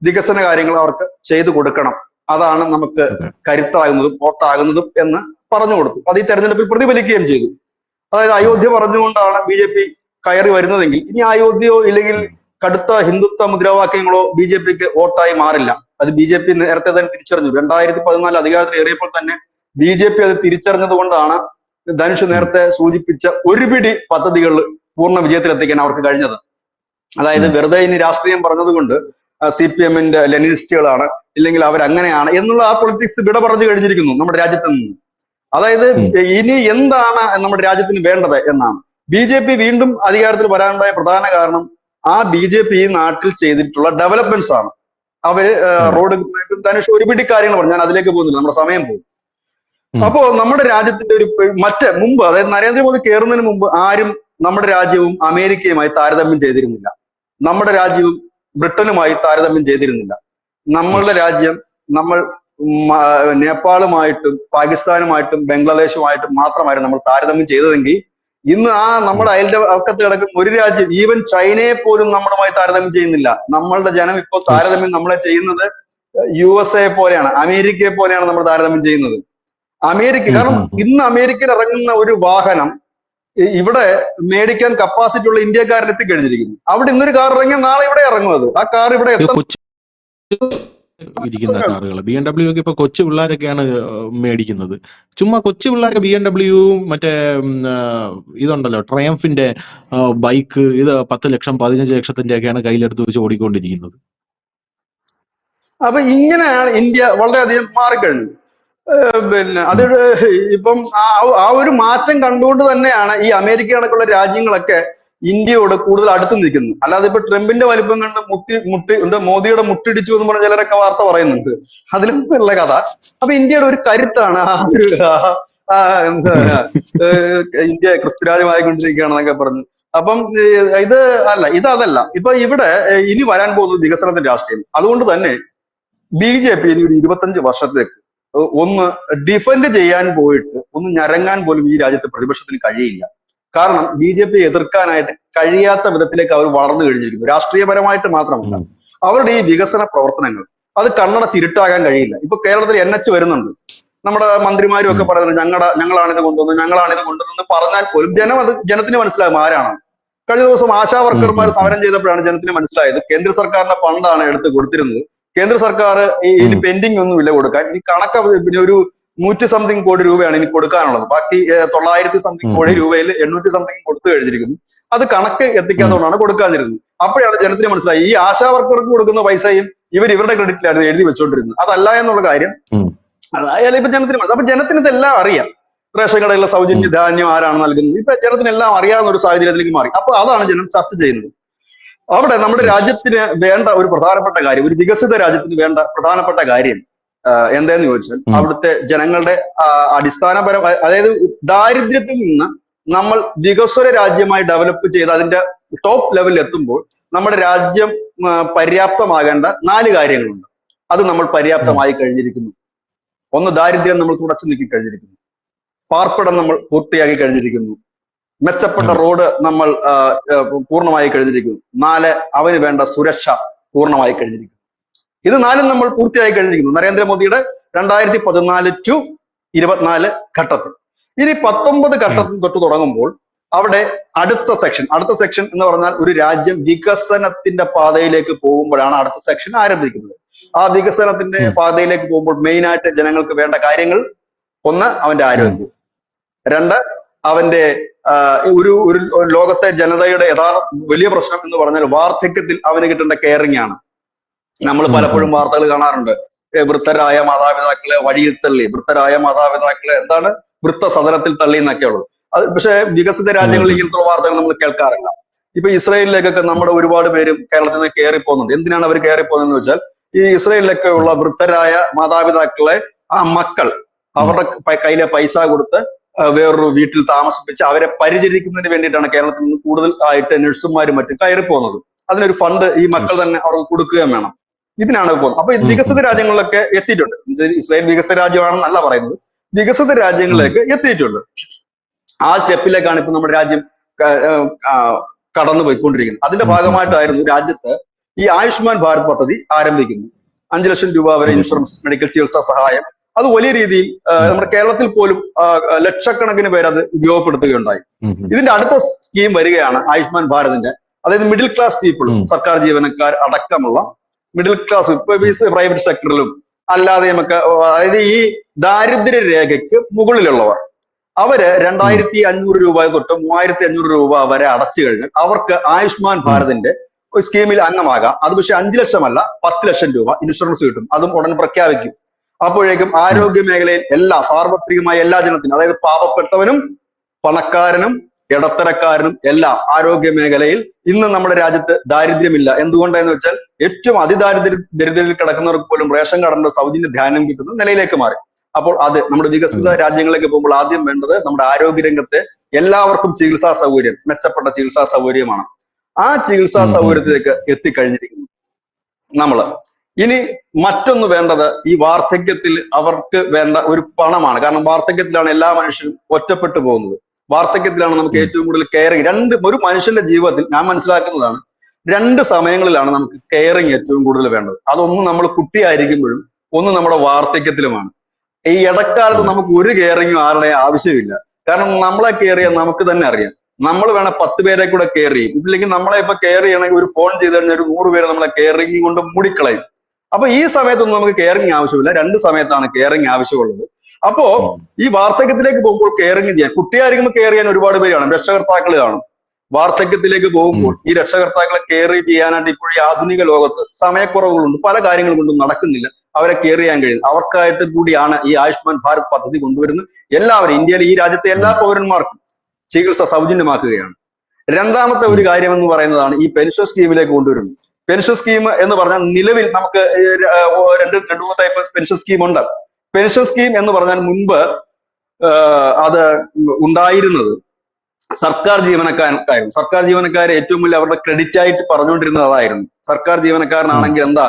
S2: വികസന കാര്യങ്ങൾ അവർക്ക് ചെയ്തു കൊടുക്കണം, അതാണ് നമുക്ക് കരുത്താകുന്നതും വോട്ടാകുന്നതും എന്ന് പറഞ്ഞു കൊടുത്തു. അത് ഈ തെരഞ്ഞെടുപ്പിൽ പ്രതിഫലിക്കുകയും ചെയ്തു. അതായത് അയോധ്യ പറഞ്ഞുകൊണ്ടാണ് BJP കയറി വരുന്നതെങ്കിൽ ഇനി അയോധ്യയോ ഇല്ലെങ്കിൽ കടുത്ത ഹിന്ദുത്വ മുദ്രാവാക്യങ്ങളോ BJPക്ക് വോട്ടായി മാറില്ല. അത് BJP നേരത്തെ തന്നെ തിരിച്ചറിഞ്ഞു. 2014 അധികാരത്തിൽ ഏറിയപ്പോൾ തന്നെ BJP അത് തിരിച്ചറിഞ്ഞത് കൊണ്ടാണ് ധനുഷ് നേരത്തെ സൂചിപ്പിച്ച ഒരു പിടി പദ്ധതികൾ പൂർണ്ണ വിജയത്തിലെത്തിക്കാൻ അവർക്ക് കഴിഞ്ഞത്. അതായത് വെറുതെ ഇനി രാഷ്ട്രീയം പറഞ്ഞത് കൊണ്ട് CPMന്റെ ലെനിനിസ്റ്റുകളാണ്, ഇല്ലെങ്കിൽ അവരങ്ങനെയാണ് എന്നുള്ള ആ പൊളിറ്റിക്സ് വിട പറഞ്ഞു കഴിഞ്ഞിരിക്കുന്നു നമ്മുടെ രാജ്യത്ത് നിന്ന്. അതായത് ഇനി എന്താണ് നമ്മുടെ രാജ്യത്തിന് വേണ്ടത് എന്നാണ്. BJP വീണ്ടും അധികാരത്തിൽ വരാനുണ്ടായ പ്രധാന കാരണം ആ BJP ഈ നാട്ടിൽ ചെയ്തിട്ടുള്ള ഡെവലപ്മെന്റ്സ് ആണ്. അവര് റോഡ്, ധനുഷ് ഒരു പിടി കാര്യങ്ങൾ പറഞ്ഞു, ഞാൻ അതിലേക്ക് പോകുന്നില്ല, നമ്മുടെ സമയം പോകും. അപ്പോ നമ്മുടെ രാജ്യത്തിന്റെ ഒരു മുമ്പ്, അതായത് നരേന്ദ്രമോദി കയറുന്നതിന് മുമ്പ് ആരും നമ്മുടെ രാജ്യവും അമേരിക്കയുമായി താരതമ്യം ചെയ്തിരുന്നില്ല, നമ്മുടെ രാജ്യവും ബ്രിട്ടനുമായി താരതമ്യം ചെയ്തിരുന്നില്ല. നമ്മളുടെ രാജ്യം നമ്മൾ നേപ്പാളുമായിട്ടും പാകിസ്ഥാനുമായിട്ടും ബംഗ്ലാദേശുമായിട്ടും മാത്രമായിരുന്നു നമ്മൾ താരതമ്യം ചെയ്തതെങ്കിൽ ഇന്ന് ആ നമ്മുടെ അയൽപക്കത്ത് കിടക്കുന്ന ഒരു രാജ്യം, ഈവൻ ചൈനയെ പോലും നമ്മളുമായി താരതമ്യം ചെയ്യുന്നില്ല. നമ്മളുടെ ജനം ഇപ്പോൾ താരതമ്യം നമ്മളെ ചെയ്യുന്നത് USA പോലെയാണ്, അമേരിക്കയെ പോലെയാണ് നമ്മൾ താരതമ്യം ചെയ്യുന്നത്. അമേരിക്ക, കാരണം ഇന്ന് അമേരിക്കയിൽ ഇറങ്ങുന്ന ഒരു വാഹനം ഇവിടെ മേടിക്കാൻ കപ്പാസിറ്റി ഉള്ള ഇന്ത്യക്കാരൻ എത്തിക്കഴിഞ്ഞിരിക്കുന്നു. അവിടെ ഇന്നൊരു കാർ ഇറങ്ങിയാൽ നാളെ ഇവിടെ ഇറങ്ങുന്നത്, ആ കാർ ഇവിടെ
S1: ഇരിക്കുന്ന കാറുകൾ BMW ഒക്കെ ഇപ്പൊ കൊച്ചു പിള്ളേരൊക്കെയാണ് മേടിക്കുന്നത്. ചുമ്മാ കൊച്ചു പിള്ളേർക്ക് BMW, മറ്റേ ഇതുണ്ടല്ലോ ട്രയംഫിന്റെ ബൈക്ക്, ഇത് 10 ലക്ഷം 15 ലക്ഷത്തിന്റെ ഒക്കെയാണ് കയ്യിലെടുത്ത് വെച്ച് ഓടിക്കൊണ്ടിരിക്കുന്നത്.
S2: അപ്പൊ ഇങ്ങനെയാണ് ഇന്ത്യ വളരെയധികം മാറിക്കഴിഞ്ഞു. പിന്നെ അത് ഇപ്പം ആ ഒരു മാറ്റം കണ്ടുകൊണ്ട് തന്നെയാണ് ഈ അമേരിക്ക കണക്കുള്ള രാജ്യങ്ങളൊക്കെ ഇന്ത്യയോട് കൂടുതൽ അടുത്ത് നിൽക്കുന്നത്. അല്ലാതെ ഇപ്പൊ ട്രംപിന്റെ വലിപ്പം കണ്ട് എന്താ മോദിയുടെ മുട്ടിടിച്ചു എന്ന് പറഞ്ഞ ചിലരൊക്കെ വാർത്ത പറയുന്നുണ്ട്. അതിലൊന്നുമല്ല കഥ. അപ്പൊ ഇന്ത്യയുടെ ഒരു കരുത്താണ് എന്താ ഇന്ത്യ ക്രിസ്തുരാജ്യമായിക്കൊണ്ടിരിക്കുകയാണെന്നൊക്കെ പറഞ്ഞു. അപ്പം ഇത് അതല്ല. ഇപ്പൊ ഇവിടെ ഇനി വരാൻ പോകുന്നത് വികസനത്തിന്റെ രാഷ്ട്രീയം. അതുകൊണ്ട് തന്നെ BJP ഇനി ഒരു 25 വർഷത്തേക്ക് ഒന്ന് ഡിഫെൻഡ് ചെയ്യാൻ പോയിട്ട് ഒന്ന് ഞരങ്ങാൻ പോലും ഈ രാജ്യത്തെ പ്രതിപക്ഷത്തിന് കഴിയില്ല. കാരണം BJP എതിർക്കാനായിട്ട് കഴിയാത്ത വിധത്തിലേക്ക് അവർ വളർന്നു കഴിഞ്ഞിരിക്കുന്നു. രാഷ്ട്രീയപരമായിട്ട് മാത്രമല്ല, അവരുടെ ഈ വികസന പ്രവർത്തനങ്ങൾ അത് കണ്ണടച്ചിരുട്ടാകാൻ കഴിയില്ല. ഇപ്പൊ കേരളത്തിൽ NH വരുന്നുണ്ട്. നമ്മുടെ മന്ത്രിമാരും ഒക്കെ പറയുന്നത് ഞങ്ങളാണിത് കൊണ്ടുവന്ന് പറഞ്ഞാൽ പോലും ജനത്തിന് മനസ്സിലാകും ആരാണ്. കഴിഞ്ഞ ദിവസം ആശാ വർക്കർമാർ സമരം ചെയ്തപ്പോഴാണ് ജനത്തിന് മനസ്സിലായത് കേന്ദ്ര സർക്കാരിന്റെ ഫണ്ടാണ് എടുത്ത് കൊടുത്തിരുന്നത്. കേന്ദ്ര സർക്കാർ ഇനി പെൻഡിങ് ഒന്നുമില്ല കൊടുക്കാൻ. ഈ കണക്ക് പിന്നെ ഒരു 100 സംതിങ് കോടി രൂപയാണ് ഇനി കൊടുക്കാനുള്ളത്. ബാക്കി 900 സംതിങ് കോടി രൂപയിൽ 800 സംതിങ് കൊടുത്തു കഴിഞ്ഞിരിക്കുന്നു. അത് കണക്ക് എത്തിക്കാത്തതുകൊണ്ടാണ് കൊടുക്കാതിരുന്നത്. അപ്പോഴാണ് ജനത്തിന് മനസ്സിലായി ഈ ആശാ വർക്കർക്ക് കൊടുക്കുന്ന പൈസയും ഇവരുടെ ക്രെഡിറ്റിലായിരുന്നു എഴുതി വെച്ചോണ്ടിരുന്നത്. അതല്ല എന്നുള്ള കാര്യം അതായാലും ഇപ്പൊ ജനത്തിന് മനസ്സിലായി. അപ്പൊ ജനത്തിന് ഇതെല്ലാം അറിയാം. റേഷൻ കടയിലെ സൗജന്യ ധാന്യം ആരാണ് നൽകുന്നത് ഇപ്പൊ ജനത്തിനെല്ലാം അറിയാവുന്ന ഒരു സാഹചര്യത്തിലേക്ക് മാറി. അപ്പൊ അതാണ് ജനം ചർച്ച ചെയ്യുന്നത്. അവിടെ നമ്മുടെ രാജ്യത്തിന് വേണ്ട ഒരു പ്രധാനപ്പെട്ട കാര്യം, ഒരു വികസിത രാജ്യത്തിന് വേണ്ട പ്രധാനപ്പെട്ട കാര്യം എന്താന്ന് ചോദിച്ചാൽ അവിടുത്തെ ജനങ്ങളുടെ അടിസ്ഥാനപരമായ, അതായത് ദാരിദ്ര്യത്തിൽ നിന്ന് നമ്മൾ വികസ്വര രാജ്യമായി ഡെവലപ്പ് ചെയ്ത് അതിന്റെ ടോപ്പ് ലെവലിൽ എത്തുമ്പോൾ നമ്മുടെ രാജ്യം പര്യാപ്തമാകേണ്ട 4 കാര്യങ്ങളുണ്ട്. അത് നമ്മൾ പര്യാപ്തമായി കഴിഞ്ഞിരിക്കുന്നു. ഒന്ന്, ദാരിദ്ര്യം നമ്മൾ തുടച്ചു നീക്കി കഴിഞ്ഞിരിക്കുന്നു. പാർപ്പിടം നമ്മൾ പൂർത്തിയാക്കി കഴിഞ്ഞിരിക്കുന്നു. മെച്ചപ്പെട്ട റോഡ് നമ്മൾ പൂർണ്ണമായി കഴിഞ്ഞിരിക്കുന്നു. 4, അവന് വേണ്ട സുരക്ഷ പൂർണ്ണമായി കഴിഞ്ഞിരിക്കുന്നു. ഇത് 4 നമ്മൾ പൂർത്തിയായി കഴിഞ്ഞിരിക്കുന്നു നരേന്ദ്രമോദിയുടെ 2014 to 24 ഘട്ടത്തിൽ. ഇനി 19 ഘട്ടത്തിൽ തൊട്ട് തുടങ്ങുമ്പോൾ അവിടെ അടുത്ത സെക്ഷൻ എന്ന് പറഞ്ഞാൽ ഒരു രാജ്യം വികസനത്തിന്റെ പാതയിലേക്ക് പോകുമ്പോഴാണ് അടുത്ത സെക്ഷൻ ആരംഭിക്കുന്നത്. ആ വികസനത്തിന്റെ പാതയിലേക്ക് പോകുമ്പോൾ മെയിൻ ആയിട്ട് ജനങ്ങൾക്ക് വേണ്ട കാര്യങ്ങൾ: 1, അവന്റെ ആരോഗ്യം. 2, അവന്റെ ഒരു ലോകത്തെ ജനതയുടെ വലിയ പ്രശ്നം എന്ന് പറഞ്ഞാൽ വാർദ്ധക്യത്തിൽ അവന് കിട്ടേണ്ട കെയറിംഗ് ആണ്. നമ്മൾ പലപ്പോഴും വാർത്തകൾ കാണാറുണ്ട്, വൃദ്ധരായ മാതാപിതാക്കളെ വഴിയിൽ തള്ളി, വൃദ്ധരായ മാതാപിതാക്കളെ വൃദ്ധസദനത്തിൽ തള്ളി എന്നൊക്കെ ഉള്ളത്. അത് പക്ഷെ വികസിത രാജ്യങ്ങളിൽ ഇങ്ങനത്തെ വാർത്തകൾ നമ്മൾ കേൾക്കാറില്ല. ഇപ്പൊ ഇസ്രയേലിലേക്കൊക്കെ നമ്മുടെ ഒരുപാട് പേരും കേരളത്തിൽ നിന്ന് കയറിപ്പോകുന്നുണ്ട്. എന്തിനാണ് അവർ കയറിപ്പോകുന്നതെന്ന് വെച്ചാൽ ഈ ഇസ്രയേലിലൊക്കെ ഉള്ള വൃദ്ധരായ മാതാപിതാക്കളെ ആ മക്കൾ അവരുടെ കയ്യിലെ പൈസ കൊടുത്ത് വേറൊരു വീട്ടിൽ താമസിപ്പിച്ച് അവരെ പരിചരിക്കുന്നതിന് വേണ്ടിയിട്ടാണ് കേരളത്തിൽ നിന്ന് കൂടുതൽ ആയിട്ട് നഴ്സുമാരും മറ്റും കയറിപ്പോകുന്നത്. അതിനൊരു ഫണ്ട് ഈ മക്കൾ തന്നെ അവർക്ക് കൊടുക്കുകയും വേണം. ഇതിനാണ് പോകുന്നത്. അപ്പൊ വികസിത രാജ്യങ്ങളിലൊക്കെ എത്തിയിട്ടുണ്ട്. ഇസ്രായേൽ വികസിത രാജ്യമാണെന്നല്ല പറയുന്നത്, വികസിത രാജ്യങ്ങളിലേക്ക് എത്തിയിട്ടുണ്ട്. ആ സ്റ്റെപ്പിലേക്കാണ് ഇപ്പൊ നമ്മുടെ രാജ്യം കടന്നു പോയിക്കൊണ്ടിരിക്കുന്നത്. അതിന്റെ ഭാഗമായിട്ടായിരുന്നു രാജ്യത്ത് ഈ ആയുഷ്മാൻ ഭാരത് പദ്ധതി ആരംഭിക്കുന്നത്. 5 ലക്ഷം രൂപ വരെ ഇൻഷുറൻസ്, മെഡിക്കൽ ചികിത്സാ സഹായം. അത് വലിയ രീതിയിൽ നമ്മുടെ കേരളത്തിൽ പോലും ലക്ഷക്കണക്കിന് പേര് അത് ഉപയോഗപ്പെടുത്തുകയുണ്ടായി. ഇതിന്റെ അടുത്ത സ്കീം വരികയാണ് ആയുഷ്മാൻ ഭാരതിന്റെ. അതായത് മിഡിൽ ക്ലാസ് പീപ്പിൾ, സർക്കാർ ജീവനക്കാർ അടക്കമുള്ള മിഡിൽ ക്ലാസ്, പ്രൈവറ്റ് സെക്ടറിലും അല്ലാതെയുമൊക്കെ, അതായത് ഈ ദാരിദ്ര്യ രേഖയ്ക്ക് മുകളിലുള്ളവർ, അവര് 2500 രൂപ തൊട്ട് 3500 രൂപ വരെ അടച്ചു കഴിഞ്ഞാൽ അവർക്ക് ആയുഷ്മാൻ ഭാരതിന്റെ സ്കീമിൽ അംഗമാകാം. അത് പക്ഷെ 5 ലക്ഷമല്ല 10 ലക്ഷം രൂപ ഇൻഷുറൻസ് കിട്ടും. അതും ഉടൻ പ്രഖ്യാപിക്കും. അപ്പോഴേക്കും ആരോഗ്യ മേഖലയിൽ സാർവത്രികമായ എല്ലാ ജനത്തിനും, അതായത് പാവപ്പെട്ടവനും പണക്കാരനും ഇടത്തരക്കാരനും എല്ലാം ആരോഗ്യ മേഖലയിൽ ഇന്ന് നമ്മുടെ രാജ്യത്ത് ദാരിദ്ര്യമില്ല. എന്തുകൊണ്ടെന്ന് വെച്ചാൽ ഏറ്റവും ദരിദ്രത്തിൽ കിടക്കുന്നവർക്ക് പോലും റേഷൻ കാർഡിന്റെ സൗജന്യ ധാന്യം കിട്ടുന്ന നിലയിലേക്ക് മാറി. അപ്പോൾ അത് നമ്മുടെ വികസിത രാജ്യങ്ങളിലേക്ക് പോകുമ്പോൾ ആദ്യം വേണ്ടത് നമ്മുടെ ആരോഗ്യരംഗത്തെ എല്ലാവർക്കും ചികിത്സാ സൗകര്യം, മെച്ചപ്പെട്ട ചികിത്സാ സൗകര്യമാണ്. ആ ചികിത്സാ സൗകര്യത്തിലേക്ക് എത്തിക്കഴിഞ്ഞിരിക്കുന്നു നമ്മള്. ഇനി മറ്റൊന്ന് വേണ്ടത് ഈ വാർദ്ധക്യത്തിൽ അവർക്ക് വേണ്ട ഒരു പണമാണ്. കാരണം വാർദ്ധക്യത്തിലാണ് എല്ലാ മനുഷ്യരും ഒറ്റപ്പെട്ടു പോകുന്നത്. വാർദ്ധക്യത്തിലാണ് നമുക്ക് ഏറ്റവും കൂടുതൽ കെയറിങ്. ഒരു മനുഷ്യന്റെ ജീവിതത്തിൽ ഞാൻ മനസ്സിലാക്കുന്നതാണ് 2 സമയങ്ങളിലാണ് നമുക്ക് കെയറിങ് ഏറ്റവും കൂടുതൽ വേണ്ടത്. അതൊന്ന് നമ്മൾ കുട്ടിയായിരിക്കുമ്പോഴും ഒന്ന് നമ്മുടെ വാർദ്ധക്യത്തിലുമാണ്. ഈ ഇടക്കാലത്ത് നമുക്ക് ഒരു കെയറിങ്ങും ആരുടെ ആവശ്യമില്ല. കാരണം നമ്മളെ കെയർ ചെയ്യാൻ നമുക്ക് തന്നെ അറിയാം. നമ്മൾ വേണം 10 പേരെ കൂടെ കെയർ ചെയ്യും. ഇല്ലെങ്കിൽ നമ്മളെ ഇപ്പൊ കെയർ ചെയ്യണമെങ്കിൽ ഒരു ഫോൺ ചെയ്ത് കഴിഞ്ഞാൽ ഒരു 100 പേര് നമ്മളെ കെയറിങ് കൊണ്ട് മൂടിക്കളയും. അപ്പൊ ഈ സമയത്തൊന്നും നമുക്ക് കെയറിങ് ആവശ്യമില്ല. 2 സമയത്താണ് കെയറിങ് ആവശ്യമുള്ളത്. അപ്പോ ഈ വാർദ്ധക്യത്തിലേക്ക് പോകുമ്പോൾ കെയറിങ് ചെയ്യാൻ, കുട്ടിയായിരിക്കുമ്പോൾ കെയർ ചെയ്യാൻ ഒരുപാട് പേര് കാണും, രക്ഷകർത്താക്കൾ കാണും. വാർദ്ധക്യത്തിലേക്ക് പോകുമ്പോൾ ഈ രക്ഷകർത്താക്കളെ കെയർ ചെയ്യാനായിട്ട് ഇപ്പോൾ ഈ ആധുനിക ലോകത്ത് സമയക്കുറവുകളുണ്ട്, പല കാര്യങ്ങൾ കൊണ്ടും നടക്കുന്നില്ല, അവരെ കെയർ ചെയ്യാൻ കഴിയുന്നത്. അവർക്കായിട്ട് കൂടിയാണ് ഈ ആയുഷ്മാൻ ഭാരത് പദ്ധതി കൊണ്ടുവരുന്നത്. എല്ലാവരും, ഇന്ത്യയിലെ ഈ രാജ്യത്തെ എല്ലാ പൗരന്മാർക്കും ചികിത്സ സൗജന്യമാക്കുകയാണ്. രണ്ടാമത്തെ ഒരു കാര്യം എന്ന് പറയുന്നതാണ് ഈ പെൻഷൻ സ്കീമിലേക്ക് കൊണ്ടുവരുന്നത്. പെൻഷൻ സ്കീം എന്ന് പറഞ്ഞാൽ നിലവിൽ നമുക്ക് രണ്ട് മൂന്ന് ടൈപ്പ് പെൻഷൻ സ്കീം ഉണ്ട്. പെൻഷൻ സ്കീം എന്ന് പറഞ്ഞാൽ മുൻപ് അത് ഉണ്ടായിരുന്നത് സർക്കാർ ജീവനക്കാർക്കായിരുന്നു. സർക്കാർ ജീവനക്കാരെ ഏറ്റവും വലിയ അവരുടെ ക്രെഡിറ്റ് ആയിട്ട് പറഞ്ഞുകൊണ്ടിരുന്നത് അതായിരുന്നു. സർക്കാർ ജീവനക്കാരനാണെങ്കിൽ എന്താ,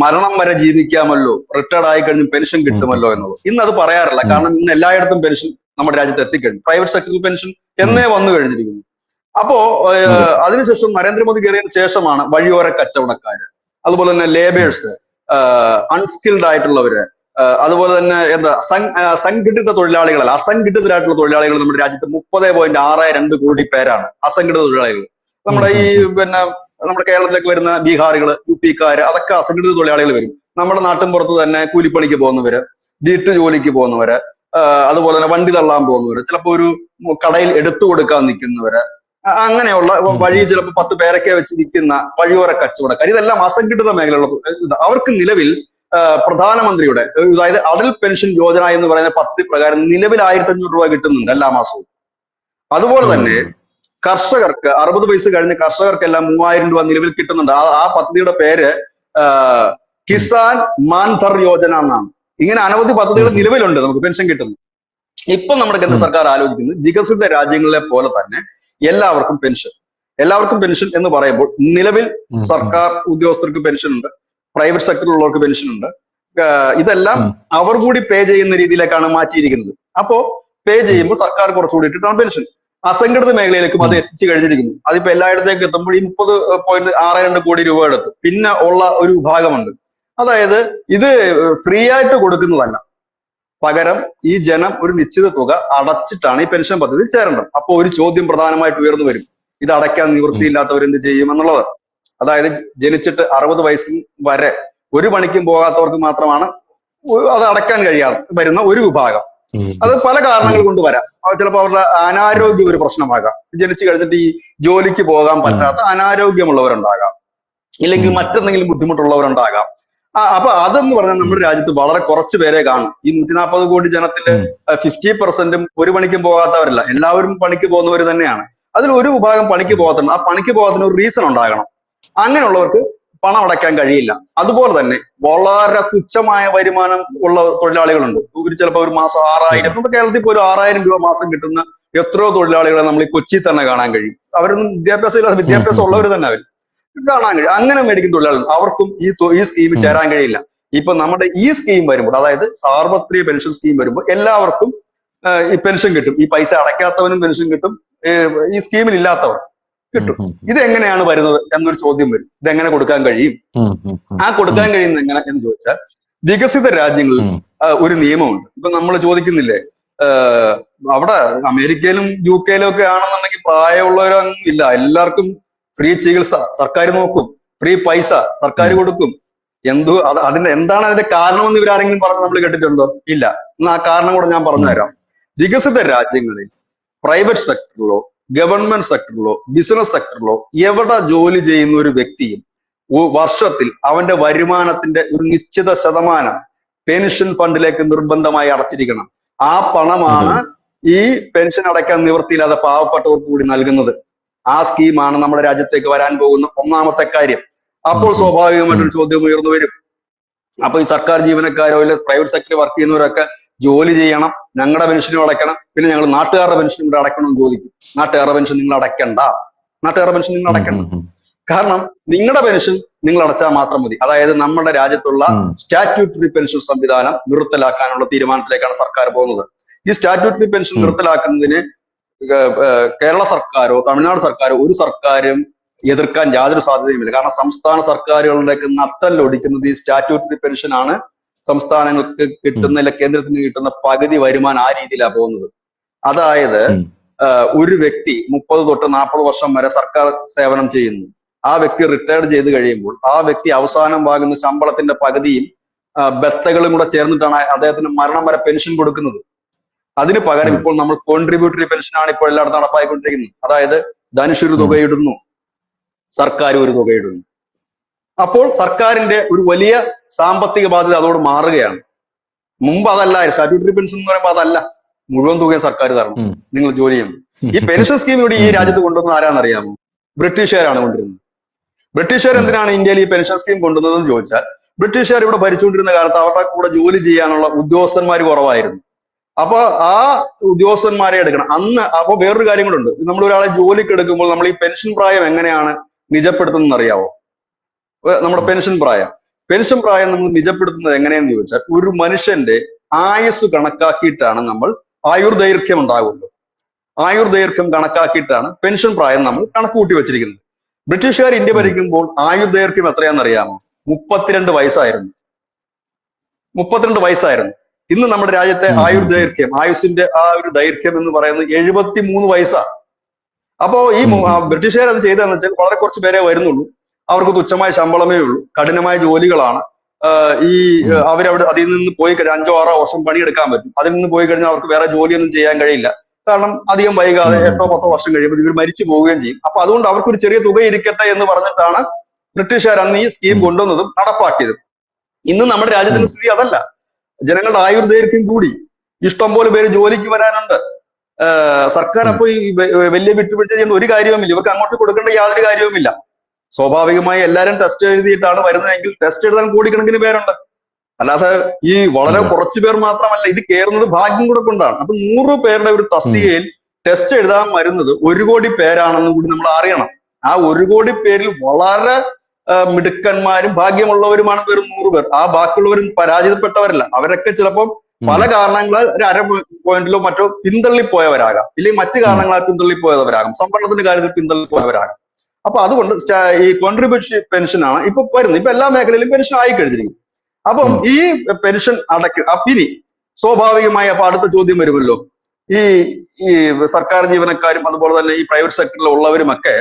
S2: മരണം വരെ ജീവിക്കാമല്ലോ, റിട്ടയർഡ് ആയി കഴിഞ്ഞ് പെൻഷൻ കിട്ടുമല്ലോ എന്നുള്ളത്. ഇന്ന് അത് പറയാറില്ല. കാരണം ഇന്ന് എല്ലായിടത്തും പെൻഷൻ നമ്മുടെ രാജ്യത്ത് എത്തിക്കഴിഞ്ഞു. പ്രൈവറ്റ് സെക്ടറിൽ പെൻഷൻ എന്നേ വന്നു കഴിഞ്ഞിരിക്കുന്നു. അപ്പോ അതിനുശേഷം നരേന്ദ്രമോദി കയറിയതിനു ശേഷമാണ് വഴിയോര കച്ചവടക്കാര്, അതുപോലെ തന്നെ ലേബേഴ്സ്, അൺസ്കിൽഡ് ആയിട്ടുള്ളവര്, അതുപോലെ തന്നെ എന്താ സംഘടിത തൊഴിലാളികളല്ല, അസംഘടിതരായിട്ടുള്ള തൊഴിലാളികൾ നമ്മുടെ രാജ്യത്ത് 30.62 കോടി പേരാണ് അസംഘടിത തൊഴിലാളികൾ. നമ്മുടെ ഈ നമ്മുടെ കേരളത്തിലേക്ക് വരുന്ന ബീഹാറികൾ, യുപിക്കാര്, അതൊക്കെ അസംഘടിത തൊഴിലാളികൾ വരും. നമ്മുടെ നാട്ടിൻ പുറത്ത് തന്നെ കൂലിപ്പണിക്ക് പോകുന്നവര്, വീട്ടു ജോലിക്ക് പോകുന്നവര്, അതുപോലെ തന്നെ വണ്ടി തള്ളാൻ പോകുന്നവര്, ചിലപ്പോൾ ഒരു കടയിൽ എടുത്തു കൊടുക്കാൻ നിൽക്കുന്നവര്, അങ്ങനെയുള്ള വഴി ചിലപ്പോൾ 10 പേരൊക്കെ വെച്ച് നിൽക്കുന്ന വഴിയോര കച്ചവടക്കാർ, ഇതെല്ലാം അസംഘടിത മേഖലയുള്ള. അവർക്ക് നിലവിൽ പ്രധാനമന്ത്രിയുടെ, അതായത് അടൽ പെൻഷൻ യോജന എന്ന് പറയുന്ന പദ്ധതി പ്രകാരം നിലവിൽ 1500 രൂപ കിട്ടുന്നുണ്ട് എല്ലാ മാസവും. അതുപോലെ തന്നെ കർഷകർക്ക് 60 വയസ്സ് കഴിഞ്ഞ കർഷകർക്കെല്ലാം 3000 രൂപ നിലവിൽ കിട്ടുന്നുണ്ട്. ആ പദ്ധതിയുടെ പേര് കിസാൻ മാൻധർ യോജന എന്നാണ്. ഇങ്ങനെ അനവധി പദ്ധതികൾ നിലവിലുണ്ട് നമുക്ക് പെൻഷൻ കിട്ടുന്നു. ഇപ്പം നമ്മുടെ കേന്ദ്ര സർക്കാർ ആലോചിക്കുന്നത് വികസിത രാജ്യങ്ങളിലെ പോലെ തന്നെ എല്ലാവർക്കും പെൻഷൻ എന്ന് പറയുമ്പോൾ നിലവിൽ സർക്കാർ ഉദ്യോഗസ്ഥർക്ക് പെൻഷൻ ഉണ്ട്, പ്രൈവറ്റ് സെക്ടറിലുള്ളവർക്ക് പെൻഷൻ ഉണ്ട്. ഇതെല്ലാം അവർ കൂടി പേ ചെയ്യുന്ന രീതിയിലേക്കാണ് മാറ്റിയിരിക്കുന്നത്. അപ്പോ പേ ചെയ്യുമ്പോൾ സർക്കാർ കുറച്ചുകൂടി ഇട്ടിട്ടാണ് പെൻഷൻ. അസംഘടിത മേഖലയിലേക്കും അത് എത്തിച്ചു കഴിഞ്ഞിരിക്കുന്നു. അതിപ്പോ എല്ലായിടത്തേക്ക് എത്തുമ്പോൾ ഈ 30.62 കോടി രൂപ എടുത്ത് പിന്നെ ഉള്ള ഒരു വിഭാഗമുണ്ട്. അതായത് ഇത് ഫ്രീ ആയിട്ട് കൊടുക്കുന്നതല്ല, പകരം ഈ ജനം ഒരു നിശ്ചിത തുക അടച്ചിട്ടാണ് ഈ പെൻഷൻ പദ്ധതിയിൽ ചേരേണ്ടത്. അപ്പോൾ ഒരു ചോദ്യം പ്രധാനമായിട്ട് ഉയർന്നു വരും, ഇത് അടയ്ക്കാൻ നിവൃത്തിയില്ലാത്തവർ എന്ത് ചെയ്യും എന്നുള്ളത്. അതായത് ജനിച്ചിട്ട് 60 വയസ്സിൽ വരെ ഒരു പണിക്കും പോകാത്തവർക്ക് മാത്രമാണ് അത് അടയ്ക്കാൻ കഴിയാതെ വരുന്ന ഒരു വിഭാഗം. അത് പല കാരണങ്ങൾ കൊണ്ട് വരാം. ചിലപ്പോൾ അവരുടെ അനാരോഗ്യം ഒരു പ്രശ്നമാകാം. ജനിച്ചു കഴിഞ്ഞിട്ട് ഈ ജോലിക്ക് പോകാൻ പറ്റാത്ത അനാരോഗ്യമുള്ളവരുണ്ടാകാം, ഇല്ലെങ്കിൽ മറ്റെന്തെങ്കിലും ബുദ്ധിമുട്ടുള്ളവരുണ്ടാകാം. അപ്പൊ അതെന്ന് പറഞ്ഞാൽ നമ്മുടെ രാജ്യത്ത് വളരെ കുറച്ച് പേരെ കാണും. ഈ 140 കോടി ജനത്തില് 50% ഒരു പണിക്കും പോകാത്തവരല്ല, എല്ലാവരും പണിക്ക് പോകുന്നവർ തന്നെയാണ്. അതിൽ ഒരു വിഭാഗം പണിക്ക് പോകാത്തുണ്ട്. ആ പണിക്ക് പോകാത്തിന് ഒരു റീസൺ ഉണ്ടാകണം. അങ്ങനെയുള്ളവർക്ക് പണം അടയ്ക്കാൻ കഴിയില്ല. അതുപോലെ തന്നെ വളരെ തുച്ഛമായ വരുമാനം ഉള്ള തൊഴിലാളികളുണ്ട്. ഇവർ ചിലപ്പോൾ ഒരു മാസം 6000, നമ്മുടെ കേരളത്തിൽ ഇപ്പോൾ ഒരു 6000 രൂപ മാസം കിട്ടുന്ന എത്രയോ തൊഴിലാളികളെ നമ്മൾ ഈ കൊച്ചിയിൽ തന്നെ കാണാൻ കഴിയും. അവരൊന്നും വിദ്യാഭ്യാസം ഉള്ളവർ തന്നെ അവർ കാണാൻ കഴിയും. അങ്ങനെ മേടിക്കുന്ന തൊഴിലാളികൾ, അവർക്കും ഈ സ്കീമിൽ ചേരാൻ കഴിയില്ല. ഇപ്പൊ നമ്മുടെ ഈ സ്കീം വരുമ്പോൾ, അതായത് സാർവത്രിക പെൻഷൻ സ്കീം വരുമ്പോൾ എല്ലാവർക്കും ഈ പെൻഷൻ കിട്ടും. ഈ പൈസ അടയ്ക്കാത്തവനും പെൻഷൻ കിട്ടും, ഈ സ്കീമിൽ ഇല്ലാത്തവർ കിട്ടും. ഇത് എങ്ങനെയാണ് വരുന്നത് എന്നൊരു ചോദ്യം വരും. ഇതെങ്ങനെ കൊടുക്കാൻ കഴിയും? ആ കൊടുക്കാൻ കഴിയുന്നത് എങ്ങനെ എന്ന് ചോദിച്ചാൽ, വികസിത രാജ്യങ്ങളിൽ ഒരു നിയമമുണ്ട്. ഇപ്പൊ നമ്മൾ ചോദിക്കുന്നില്ലേ, അവിടെ അമേരിക്കയിലും UK ഒക്കെ ആണെന്നുണ്ടെങ്കിൽ പ്രായമുള്ളവരൊന്നും ഇല്ല, എല്ലാവർക്കും ഫ്രീ ചികിത്സ സർക്കാർ നോക്കും, ഫ്രീ പൈസ സർക്കാർ കൊടുക്കും. എന്താണ് അതിന്റെ കാരണമെന്ന് ഇവരാരെങ്കിലും പറഞ്ഞ് നമ്മൾ കേട്ടിട്ടുണ്ടോ? ഇല്ല. എന്നാ ആ കാരണം കൂടെ ഞാൻ പറഞ്ഞുതരാം. വികസിത രാജ്യങ്ങളിൽ പ്രൈവറ്റ് സെക്ടറിലോ ഗവൺമെന്റ് സെക്ടറിലോ ബിസിനസ് സെക്ടറിലോ എവിടെ ജോലി ചെയ്യുന്ന ഒരു വ്യക്തിയും വർഷത്തിൽ അവന്റെ വരുമാനത്തിന്റെ ഒരു നിശ്ചിത ശതമാനം പെൻഷൻ ഫണ്ടിലേക്ക് നിർബന്ധമായി അടച്ചിരിക്കണം. ആ പണമാണ് ഈ പെൻഷൻ അടയ്ക്കാൻ നിവൃത്തിയില്ലാതെ പാവപ്പെട്ടവർക്ക് കൂടി നൽകുന്നത്. ആ സ്കീമാണ് നമ്മുടെ രാജ്യത്തേക്ക് വരാൻ പോകുന്ന ഒന്നാമത്തെ കാര്യം. അപ്പോൾ സ്വാഭാവികമായിട്ടൊരു ചോദ്യം ഉയർന്നു വരും, അപ്പൊ ഈ സർക്കാർ ജീവനക്കാരോ ഇല്ല പ്രൈവറ്റ് സെക്ടറിൽ വർക്ക് ചെയ്യുന്നവരൊക്കെ ജോലി ചെയ്യണം, ഞങ്ങളുടെ പെൻഷനും അടയ്ക്കണം, പിന്നെ ഞങ്ങൾ നാട്ടുകാരുടെ പെൻഷനും കൂടെ അടയ്ക്കണം എന്ന് ചോദിക്കും. നാട്ടുകാരുടെ പെൻഷൻ നിങ്ങൾ അടയ്ക്കണ്ട, കാരണം നിങ്ങളുടെ പെൻഷൻ നിങ്ങൾ അടച്ചാൽ മാത്രം മതി. അതായത് നമ്മുടെ രാജ്യത്തുള്ള സ്റ്റാറ്റ്യൂട്ടറി പെൻഷൻ സംവിധാനം നിർത്തലാക്കാനുള്ള തീരുമാനത്തിലേക്കാണ് സർക്കാർ പോകുന്നത്. ഈ സ്റ്റാറ്റ്യൂട്ടറി പെൻഷൻ നിർത്തലാക്കുന്നതിന് കേരള സർക്കാരോ തമിഴ്നാട് സർക്കാരോ ഒരു സർക്കാരും എതിർക്കാൻ യാതൊരു സാധ്യതയുമില്ല. കാരണം സംസ്ഥാന സർക്കാരുകളുടെയൊക്കെ നട്ടല്ലൊടിക്കുന്നത് ഈ സ്റ്റാറ്റ്യൂട്ടറി പെൻഷനാണ്. സംസ്ഥാനങ്ങൾക്ക് കിട്ടുന്ന അല്ല കേന്ദ്രത്തിന് കിട്ടുന്ന പകുതി വരുമാനം ആ രീതിയിലാണ് പോകുന്നത്. അതായത് ഒരു വ്യക്തി 30 തൊട്ട് 40 വർഷം വരെ സർക്കാർ സേവനം ചെയ്യുന്നു. ആ വ്യക്തി റിട്ടയർഡ് ചെയ്ത് കഴിയുമ്പോൾ ആ വ്യക്തി അവസാനം വാങ്ങുന്ന ശമ്പളത്തിന്റെ പകുതിയും ബത്തകളും കൂടെ ചേർന്നിട്ടാണ് അദ്ദേഹത്തിന് മരണം വരെ പെൻഷൻ കൊടുക്കുന്നത്. അതിന് പകരം ഇപ്പോൾ നമ്മൾ കോൺട്രിബ്യൂട്ടറി പെൻഷനാണ് ഇപ്പോൾ എല്ലായിടത്തും നടപ്പായിക്കൊണ്ടിരിക്കുന്നത്. അതായത് ധനുഷ് ഒരു
S1: ഉം.
S2: തുകയിടുന്നു, സർക്കാർ ഒരു തുകയിടുന്നു. അപ്പോൾ സർക്കാരിന്റെ ഒരു വലിയ സാമ്പത്തിക ബാധ്യത അതോട് മാറുകയാണ്. മുമ്പ് അതല്ല, സ്റ്റാറ്റ്യൂട്ടറി പെൻഷൻ എന്ന് പറയുമ്പോൾ അതല്ല, മുഴുവൻ തുകയും സർക്കാർ തരണം
S1: ഉം.
S2: നിങ്ങൾ ജോലി ചെയ്യുന്നു. ഈ പെൻഷൻ സ്കീം ഇവിടെ ഈ
S1: ഉം. ഉം.
S2: രാജ്യത്ത് കൊണ്ടുവന്നത് ആരാന്നറിയാമോ? ബ്രിട്ടീഷുകാരാണ് കൊണ്ടുവരുന്നത്. ബ്രിട്ടീഷുകാർ
S1: ഉം.
S2: എന്തിനാണ് ഇന്ത്യയിൽ ഈ പെൻഷൻ സ്കീം കൊണ്ടുവന്നതെന്ന് ചോദിച്ചാൽ, ബ്രിട്ടീഷുകാർ ഇവിടെ ഭരിച്ചുകൊണ്ടിരുന്ന കാലത്ത് അവരുടെ കൂടെ ജോലി ചെയ്യാനുള്ള ഉദ്യോഗസ്ഥന്മാർ കുറവായിരുന്നു. അപ്പൊ ആ ഉദ്യോഗസ്ഥന്മാരെ എടുക്കണം അന്ന്. അപ്പൊ വേറൊരു കാര്യം കൂടെ ഉണ്ട്. നമ്മൾ ഒരാളെ ജോലിക്ക് എടുക്കുമ്പോൾ നമ്മൾ ഈ പെൻഷൻ പ്രായം എങ്ങനെയാണ് നിജപ്പെടുത്തുന്നത് അറിയാവോ? നമ്മുടെ പെൻഷൻ പ്രായം നമ്മൾ നിജപ്പെടുത്തുന്നത് എങ്ങനെയെന്ന് ചോദിച്ചാൽ, ഒരു മനുഷ്യന്റെ ആയുസ് കണക്കാക്കിയിട്ടാണ് നമ്മൾ ആയുർദൈർഘ്യം ഉണ്ടാകുന്നത്. ആയുർദൈർഘ്യം കണക്കാക്കിയിട്ടാണ് പെൻഷൻ പ്രായം നമ്മൾ കണക്ക് കൂട്ടി വെച്ചിരിക്കുന്നത്. ബ്രിട്ടീഷുകാർ ഇന്ത്യ
S1: ഉം.
S2: ഭരിക്കുമ്പോൾ ആയുർദൈർഘ്യം എത്രയാണെന്നറിയാമോ? 32 വയസ്സായിരുന്നു. 32 വയസ്സായിരുന്നു. ഇന്ന് നമ്മുടെ രാജ്യത്തെ
S1: ഉം. ഉം. ഉം.
S2: ആയുസിന്റെ ആ ഒരു ദൈർഘ്യം എന്ന് പറയുന്നത് 73 വയസ്സാണ്. അപ്പോ ഈ
S1: ഉം. ഉം.
S2: ബ്രിട്ടീഷുകാർ അത് ചെയ്തതെന്ന് വെച്ചാൽ, വളരെ കുറച്ച് പേരെ വരുന്നുള്ളൂ, അവർക്ക് തുച്ഛമായ ശമ്പളമേ ഉള്ളൂ, കഠിനമായ ജോലികളാണ്. ഈ
S1: ഉം.
S2: അവരവിടെ അതിൽ നിന്ന് പോയി കഴിഞ്ഞാൽ 5-6 വർഷം പണിയെടുക്കാൻ പറ്റും. അതിൽ നിന്ന് പോയി കഴിഞ്ഞാൽ അവർക്ക് വേറെ ജോലിയൊന്നും ചെയ്യാൻ കഴിയില്ല. കാരണം അധികം വൈകാതെ
S1: ഉം.
S2: 8-10 വർഷം കഴിയുമ്പോൾ ഇവർ മരിച്ചു പോവുകയും ചെയ്യും. അപ്പൊ അതുകൊണ്ട് അവർക്കൊരു ചെറിയ തുക ഇരിക്കട്ടെ എന്ന് പറഞ്ഞിട്ടാണ് ബ്രിട്ടീഷുകാർ അന്ന് ഈ സ്കീം
S1: ഉം.
S2: കൊണ്ടുവന്നതും നടപ്പാക്കിയതും. ഇന്ന് നമ്മുടെ
S1: ഉം.
S2: രാജ്യത്തിന്റെ സ്ഥിതി അതല്ല. ജനങ്ങളുടെ ആയുർദൈർഘ്യം കൂടി, ഇഷ്ടംപോലെ പേര് ജോലിക്ക് വരാനുണ്ട്. സർക്കാർ
S1: ഉം.
S2: അപ്പൊ ഈ വലിയ വിട്ടുവീഴ്ച ചെയ്യേണ്ട ഒരു കാര്യവുമില്ല, ഇവർക്ക് അങ്ങോട്ട് കൊടുക്കേണ്ട യാതൊരു കാര്യവുമില്ല. സ്വാഭാവികമായി എല്ലാവരും ടെസ്റ്റ് എഴുതിയിട്ടാണ് വരുന്നതെങ്കിൽ ടെസ്റ്റ് എഴുതാൻ കോടിക്കണക്കിന് പേരുണ്ട്. അല്ലാതെ ഈ വളരെ
S1: അതെ.
S2: കുറച്ചു പേർ മാത്രമല്ല ഇത് കയറുന്നത്, ഭാഗ്യം കൂടെ കൊണ്ടാണ്. അപ്പൊ 100 പേരുടെ ഒരു
S1: ഉം.
S2: തസ്തികയിൽ ടെസ്റ്റ് എഴുതാൻ വരുന്നത് 1 കോടി പേരാണെന്നും കൂടി നമ്മൾ അറിയണം. ആ 1 കോടി പേരിൽ വളരെ മിടുക്കന്മാരും ഭാഗ്യമുള്ളവരുമാണ് വെറും 100 പേർ. ആ ബാക്കിയുള്ളവരും പരാജയപ്പെട്ടവരല്ല. അവരൊക്കെ ചിലപ്പോൾ
S1: ഉം.
S2: പല കാരണങ്ങളാൽ ഒരു അര പോയിന്റിലോ മറ്റോ പിന്തള്ളിപ്പോയവരാകാം, ഇല്ലെങ്കിൽ മറ്റു
S1: ഉം.
S2: കാരണങ്ങളാൽ പിന്തള്ളിപ്പോയവരാകാം, സംവരണത്തിന്റെ കാര്യത്തിൽ പിന്തള്ളിപ്പോയവരാകാം. അപ്പൊ അതുകൊണ്ട് ഈ കോൺട്രിബ്യൂഷൻ പെൻഷനാണ് ഇപ്പൊ വരുന്നത്. ഇപ്പൊ എല്ലാ മേഖലയിലും പെൻഷൻ ആയി കഴിഞ്ഞിരിക്കും. അപ്പം
S1: ഉം.
S2: ഈ പെൻഷൻ ഇനി സ്വാഭാവികമായി അപ്പൊ അടുത്ത ചോദ്യം വരുമല്ലോ, ഈ ഈ സർക്കാർ ജീവനക്കാരും അതുപോലെ തന്നെ ഈ പ്രൈവറ്റ് സെക്ടറിൽ ഉള്ളവരുമൊക്കെ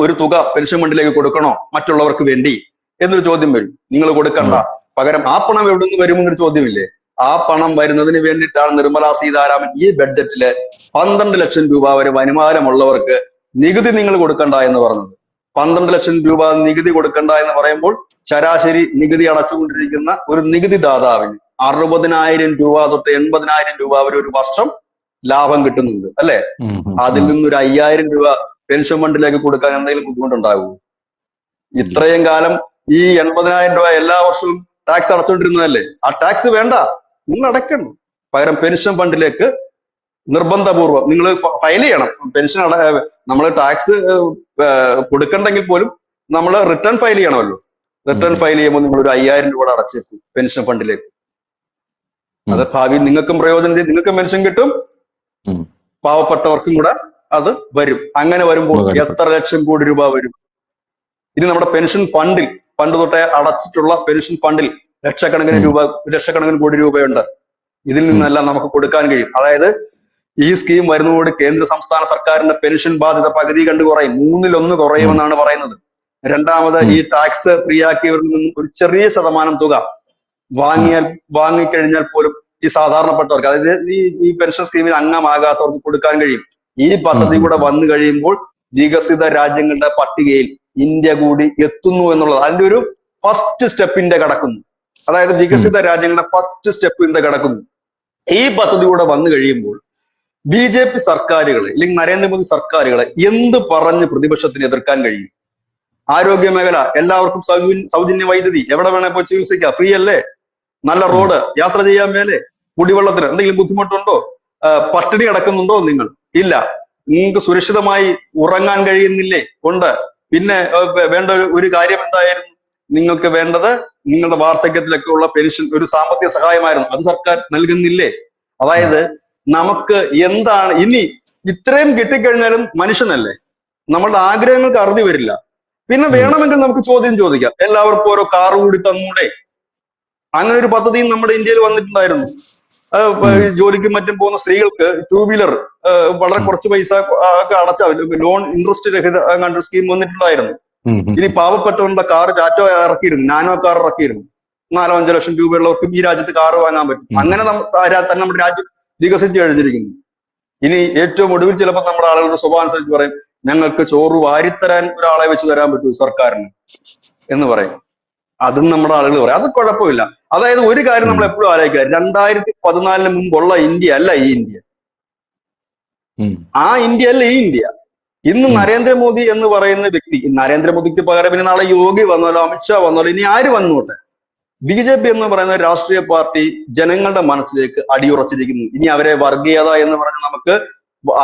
S2: ഒരു തുക പെൻഷൻ ഫണ്ടിലേക്ക് കൊടുക്കണോ മറ്റുള്ളവർക്ക് വേണ്ടി എന്നൊരു ചോദ്യം വരും. നിങ്ങൾ കൊടുക്കണ്ട,
S1: അതെ.
S2: പകരം ആ പണം എവിടെ നിന്ന് വരുമെന്നൊരു ചോദ്യമില്ലേ? ആ പണം വരുന്നതിന് വേണ്ടിയിട്ടാണ് നിർമ്മലാ സീതാരാമൻ ഈ ബഡ്ജറ്റില് 12 ലക്ഷം രൂപ വരെ വരുമാനമുള്ളവർക്ക് നികുതി നിങ്ങൾ കൊടുക്കണ്ട എന്ന് പറഞ്ഞത്. 12 ലക്ഷം രൂപ നികുതി കൊടുക്കണ്ട എന്ന് പറയുമ്പോൾ ശരാശരി നികുതി അടച്ചുകൊണ്ടിരിക്കുന്ന ഒരു നികുതി ദാതാവിന് 60,000 രൂപ തൊട്ട് 80,000 രൂപ വരെ ഒരു വർഷം ലാഭം കിട്ടുന്നുണ്ട്, അല്ലെ?
S1: ഉം. ഉം.
S2: അതിൽ
S1: ഉം.
S2: നിന്നൊരു 5,000 രൂപ പെൻഷൻ ഫണ്ടിലേക്ക് കൊടുക്കാൻ എന്തെങ്കിലും ബുദ്ധിമുട്ടുണ്ടാകുമോ?
S1: ഇല്ല.
S2: ഇത്രയും കാലം ഈ 80,000 രൂപ എല്ലാ വർഷവും ടാക്സ് അടച്ചുകൊണ്ടിരുന്നതല്ലേ? ആ ടാക്സ് വേണ്ട, നിങ്ങൾ അടയ്ക്കണം. പകരം പെൻഷൻ ഫണ്ടിലേക്ക് നിർബന്ധപൂർവ്വം നിങ്ങൾ ഫയൽ ചെയ്യണം. പെൻഷൻ നമ്മൾ ടാക്സ് കൊടുക്കണ്ടെങ്കിൽ പോലും നമ്മൾ റിട്ടേൺ ഫയൽ ചെയ്യണമല്ലോ. റിട്ടേൺ
S1: ഉം.
S2: ഫയൽ ചെയ്യുമ്പോൾ നിങ്ങൾ ഒരു 5,000 രൂപ അടച്ചേക്കും പെൻഷൻ ഫണ്ടിലേക്ക്.
S1: ഉം.
S2: അത് ഭാവിയിൽ നിങ്ങൾക്കും പ്രയോജനം ചെയ്യും, നിങ്ങൾക്കും പെൻഷൻ കിട്ടും,
S1: ഉം.
S2: പാവപ്പെട്ടവർക്കും കൂടെ അത് വരും. അങ്ങനെ വരുമ്പോൾ
S1: ഉപകാരപ്പെടും.
S2: എത്ര ലക്ഷം കോടി രൂപ വരും? ഇനി നമ്മുടെ പെൻഷൻ ഫണ്ടിൽ പണ്ട് തൊട്ടേ അടച്ചിട്ടുള്ള പെൻഷൻ ഫണ്ടിൽ
S1: ഉം.
S2: ലക്ഷക്കണക്കിന് കോടി രൂപയുണ്ട്. ഇതിൽ
S1: ഉം.
S2: നിന്നെല്ലാം നമുക്ക് കൊടുക്കാൻ കഴിയും. അതായത് ഈ സ്കീം വരുന്നതോടെ കേന്ദ്ര സംസ്ഥാന സർക്കാരിന്റെ പെൻഷൻ ബാധ്യത പകുതി കണ്ട് കുറയും, 1/3
S1: ഉം.
S2: കുറയുമെന്നാണ് പറയുന്നത്. രണ്ടാമത്
S1: ഉം.
S2: ഈ ടാക്സ് ഫ്രീ ആക്കിയവരിൽ നിന്നും ഒരു ചെറിയ ശതമാനം തുക
S1: ഉം.
S2: വാങ്ങിക്കഴിഞ്ഞാൽ പോലും ഈ സാധാരണപ്പെട്ടവർക്ക്, അതായത് ഈ പെൻഷൻ സ്കീമിൽ അംഗമാകാത്തവർക്ക് കൊടുക്കാൻ കഴിയും. ഈ പദ്ധതി കൂടെ
S1: ഉം.
S2: വന്നു കഴിയുമ്പോൾ വികസിത രാജ്യങ്ങളുടെ പട്ടികയിൽ ഇന്ത്യ കൂടി എത്തുന്നു എന്നുള്ളത് അതിന്റെ ഒരു ഫസ്റ്റ് സ്റ്റെപ്പിന്റെ കടക്കുന്നു. അതായത്
S1: ഉം.
S2: വികസിത രാജ്യങ്ങളുടെ ഫസ്റ്റ് സ്റ്റെപ്പിന്റെ കടക്കുന്നു. ഈ പദ്ധതി കൂടെ വന്നു കഴിയുമ്പോൾ BJP സർക്കാരുകളെ അല്ലെങ്കിൽ നരേന്ദ്രമോദി സർക്കാരുകളെ എന്ത് പറഞ്ഞ് പ്രതിപക്ഷത്തിന് എതിർക്കാൻ കഴിയും? ആരോഗ്യ മേഖല എല്ലാവർക്കും സൗജന്യ വൈദ്യുതി, എവിടെ വേണേ പോയി ചികിത്സിക്കാം, ഫ്രീ അല്ലേ? നല്ല
S1: ഉം.
S2: റോഡ്, യാത്ര ചെയ്യാൻ മേലെ? കുടിവെള്ളത്തിന് എന്തെങ്കിലും ബുദ്ധിമുട്ടുണ്ടോ? പട്ടിണി കിടക്കുന്നുണ്ടോ നിങ്ങൾ? ഇല്ല. നിങ്ങൾക്ക് സുരക്ഷിതമായി ഉറങ്ങാൻ കഴിയുന്നില്ലേ? ഉണ്ട്. പിന്നെ വേണ്ട ഒരു കാര്യം എന്തായിരുന്നു? നിങ്ങൾക്ക് വേണ്ടത് നിങ്ങളുടെ വാർദ്ധക്യത്തിലൊക്കെ ഉള്ള പെൻഷൻ, ഒരു സാമ്പത്തിക സഹായമായിരുന്നു, അത് സർക്കാർ നൽകുന്നില്ലേ?
S1: ഉം.
S2: അതായത് നമുക്ക് എന്താണ് ഇനി? ഇത്രയും കിട്ടിക്കഴിഞ്ഞാലും മനുഷ്യനല്ലേ, നമ്മളുടെ ആഗ്രഹങ്ങൾക്ക് അറുതി വരില്ല. പിന്നെ
S1: ഉം.
S2: വേണമെങ്കിൽ നമുക്ക് ചോദ്യം ചോദിക്കാം, എല്ലാവർക്കും ഓരോ കാറ് കൂടി തന്നൂടെ? അങ്ങനെ ഒരു പദ്ധതിയും നമ്മുടെ ഇന്ത്യയിൽ വന്നിട്ടുണ്ടായിരുന്നു.
S1: ഉം.
S2: ജോലിക്കും മറ്റും പോകുന്ന സ്ത്രീകൾക്ക് 2 വീലർ വളരെ
S1: ഉം.
S2: കുറച്ച് പൈസ ഒക്കെ അടച്ചാൽ ലോൺ ഇൻട്രസ്റ്റ് രഹിത അങ്ങനൊരു സ്കീം വന്നിട്ടുണ്ടായിരുന്നു.
S1: ഉം.
S2: ഇനി പാവപ്പെട്ടവരുടെ കാർ ടാറ്റോ ഇറക്കിയിരുന്നു, നാനോ കാർ ഇറക്കിയിരുന്നു. 4-5 ലക്ഷം രൂപയുള്ളവർക്കും ഈ രാജ്യത്ത് കാറ് വാങ്ങാൻ പറ്റും.
S1: ഉം.
S2: അങ്ങനെ തന്നെ നമ്മുടെ രാജ്യം വികസിച്ചു കഴിഞ്ഞിരിക്കുന്നു. ഇനി ഏറ്റവും ഒടുവിൽ ചിലപ്പോൾ നമ്മുടെ ആളുകളുടെ സ്വഭാവം അനുസരിച്ച് പറയും, ഞങ്ങൾക്ക് ചോറ് വാരിത്തരാൻ ഒരാളെ വെച്ച് തരാൻ പറ്റൂ സർക്കാരിന് എന്ന് പറയും. അതും നമ്മുടെ ആളുകൾ പറയും. അത് കുഴപ്പമില്ല. അതായത് ഒരു കാര്യം നമ്മൾ എപ്പോഴും ആലോചിക്കുക, 2014 മുമ്പുള്ള ഇന്ത്യ അല്ല ഈ ഇന്ത്യ. ആ ഇന്ത്യ അല്ല ഈ ഇന്ത്യ. ഇന്ന് നരേന്ദ്രമോദി എന്ന് പറയുന്ന വ്യക്തി, നരേന്ദ്രമോദിക്ക് പകരം ഇനി നാളെ യോഗി വന്നാലോ അമിത്ഷാ വന്നാലോ ഇനി ആര് വന്നോട്ടെ, BJP എന്ന് പറയുന്ന രാഷ്ട്രീയ പാർട്ടി ജനങ്ങളുടെ മനസ്സിലേക്ക് അടിയുറച്ചിരിക്കുന്നു. ഇനി അവരെ വർഗീയത എന്ന് പറഞ്ഞ് നമുക്ക്